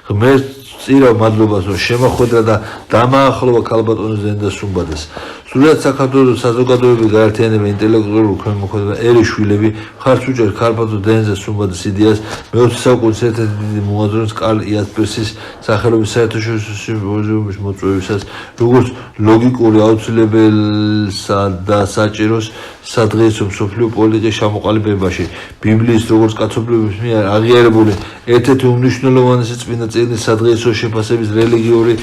ღმერთს წირავ მადლობას, რომ შემოხვედრა და დამაახლოვა ქალბატონი დენიზა სუმბაძეს. სრულიად საქართველოს საზოგადოებრივი გაერთიანება, ინტელექტუალური ქვემოქმედება, ერიშვილები მხარს უჭერს ქალბატონ დენიზა სუმბაძის იდეას მე-20 საუკუნის ერთ-ერთი დიდი მოაზროვნის კარლ იასპერსის სახელობის საერთაშორისო სიმპოზიუმის მოწვევისას, როგორც ლოგიკური აუცილებელსა და საჭიროს სადღეისო მსოფლიო პოლიტიკის ჩამოყალიბებაში. ბიბლიის როგორც კაცობრიობის მიერ აღიარებული ერთ-ერთი უმნიშვნელოვანესი წმინდა წიგნის სადღეისო შეფასების რელიგიური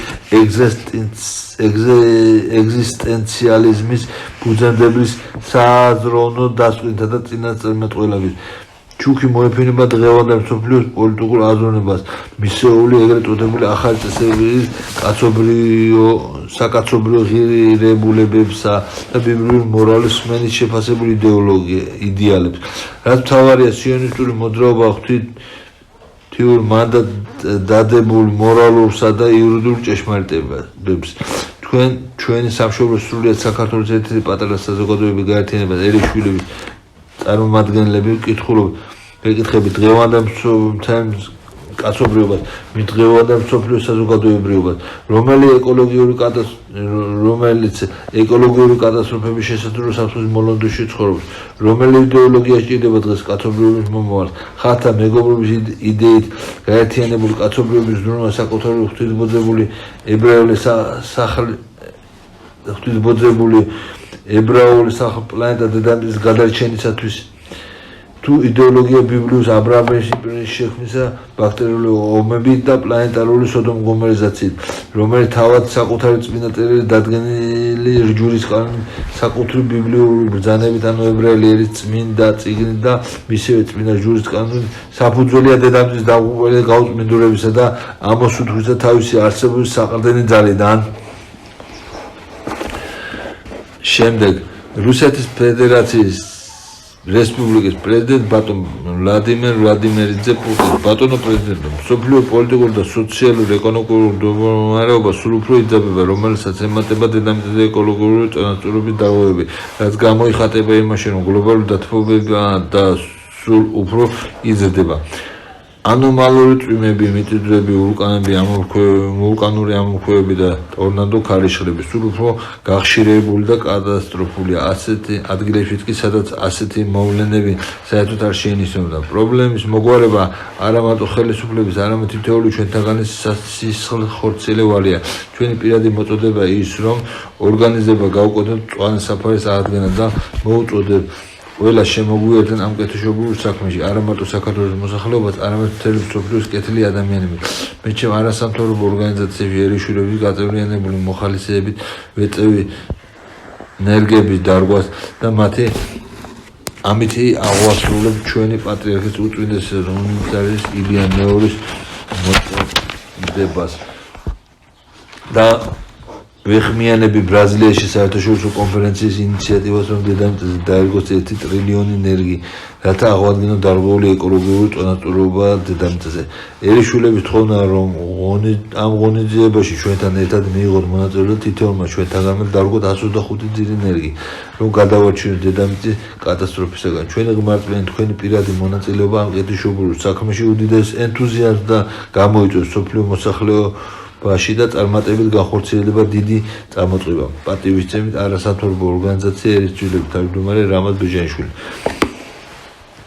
ეგზისტენციალიზმის ფუძემდებლის სააზროვნო დასკვნითა და წინასწარმეტყველებით. ჩუქი მოეფინება დღევანდელ მსოფლიოს პოლიტიკურ აზროვნებას, მისეული ეგრეთ წოდებული ახალი წესრიგის საკაცობრიო ღირებულებებსა და ბიბლიური მორალის სმენის შეფასებულ იდეალებს, რაც მთავარია სიონისტური მოძრაობა ღვთიურ მანდატ დადებულ მორალურსა და იურიდიულ ჭეშმარიტებებს. ჩვენი სამშობლოს სრულიად საქართველოს ერთ-ერთი პატარა საზოგადოებრივი გაერთიანება ერიშვილების წარმომადგენლები ეკითხებით დღევანდელ კაცობრიობას, დღევანდელ მსოფლიო საზოგადოებრიობას, რომელიც ეკოლოგიური კატასტროფების შესაძლო საფრთხის მოლოდინში ცხოვრობს, რომელი იდეოლოგია სჭირდება დღეს კაცობრიობის მომავალს, ხალხთა მეგობრობის იდეით გაერთიანებული კაცობრიობის ზრუნვა საკუთარი ღვთისმოძებული ებრაული პლანეტა დედამიწის გადარჩენისათვის, თუ იდეოლოგია ბიბლიოს აბრაამის შექმნისა ბაქტერიული ომებით და პლანეტარული სოდომ-გომორიზაციით, რომელიც თავად საკუთარი წმინდა წერილი დადგენილი წელი ჯურისკანონი საკუთრივ ბიბლიური ბრძანებით ანუ ებრაელი ერის წმინდა წიგნით და მისივე წმინდა ჯურისკანონით საფუძველია დედამიწის დაღუპული გაუწმინდურებისა და ამოსუთხვისა თავისი არსებობის საყრდენი ძალიდან. შემდეგ რუსეთის ფედერაციის რესპუბლიკის პრეზიდენტ ბატონ ვლადიმერ ვლადიმერიძე პუტინი ბატონო პრეზიდენტო მსოფლიო პოლიტიკურ და სოციალურ ეკონომიკურ მდგომარეობა სულ უფრო იძაბება რომელსაც ემატება დედამიწის ეკოლოგიური წონასწორობის დარღვევები რაც გამოიხატება იმაში რომ გლობალური დათბობება და სულ უფრო იზრდება ანომალური წვიმები, მიწისძვრები, ვულკანური ამოფრქვევები და ტორნადო ქარიშხლები სულ უფრო გახშირებული და კატასტროფულია ასეთი ადგილებშიც კი სადაც ასეთი მოვლენები საერთოდ არ შეინიშნება. პრობლემის მოგვარება არა მარტო ხელისუფლების, არამედ თითოეული ჩვენთაგანის სისხლხორციელებელია. ჩვენი პირადი მოწოდება ის რომ ორგანიზება გავუკეთოთ მწვანე საფარის აღდგენა და მოუწოდებ ყველა შემოგვიერთდნენ ამ კეთილშობილ საქმეში, არა მარტო საქართველოს მოსახლეობას, არამედ მთელი მსოფლიოს კეთილი ადამიანები. მეჩემ არასამთავრობო ორგანიზაციებში ერისშურების გაწევრიანებული მოხალისეებით ვეწევი ნერგების დარგვას და ამითი აღვასრულებ ჩვენი პატრიარქის უწმინდესი რომლის არის ილია მეორის მოწოდებას და ვეხმიანები ბრაზილიაში საერთაშორისო კონფერენციის ინიციატივას რომ დედამიწაზე დაერგოს 1 ტრილიონი ნერგი რათა აღვადგინოს დარღვეული ეკოლოგიური წონასწორობა დედამიწაზე. ერისშურების თხოვნა რომ ამ ღონისძიებაში ჩვენთან ერთად მიიღოთ მონაწილეობა თითოეულმა ჩვენთაგანმა დარგვოთ 125 ძირი ნერგი რომ გადავარჩინოთ დედამიწის კატასტროფისაგან. ჩვენი ღმერთმენი თქვენი პირადი მონაწილეობა ამ კეთილშობილ საქმეში უდიდეს ენთუზიაზმს და გამოიწვევს სოფლიო მოსახლეობაში და წარმატებით განხორციელდება დიდი წამოწყება. პატივისცემით არასამთავრობო ორგანიზაცია ერისჯულების თავმჯდომარე რამაზ ბეჟანიშვილი.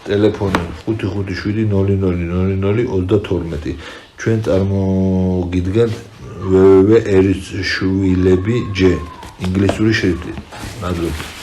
ტელეფონი 557000032. ჩვენ წარმოგიდგენთ www.erisshvilebj ინგლისური შრიფტით. ნაძლევთ.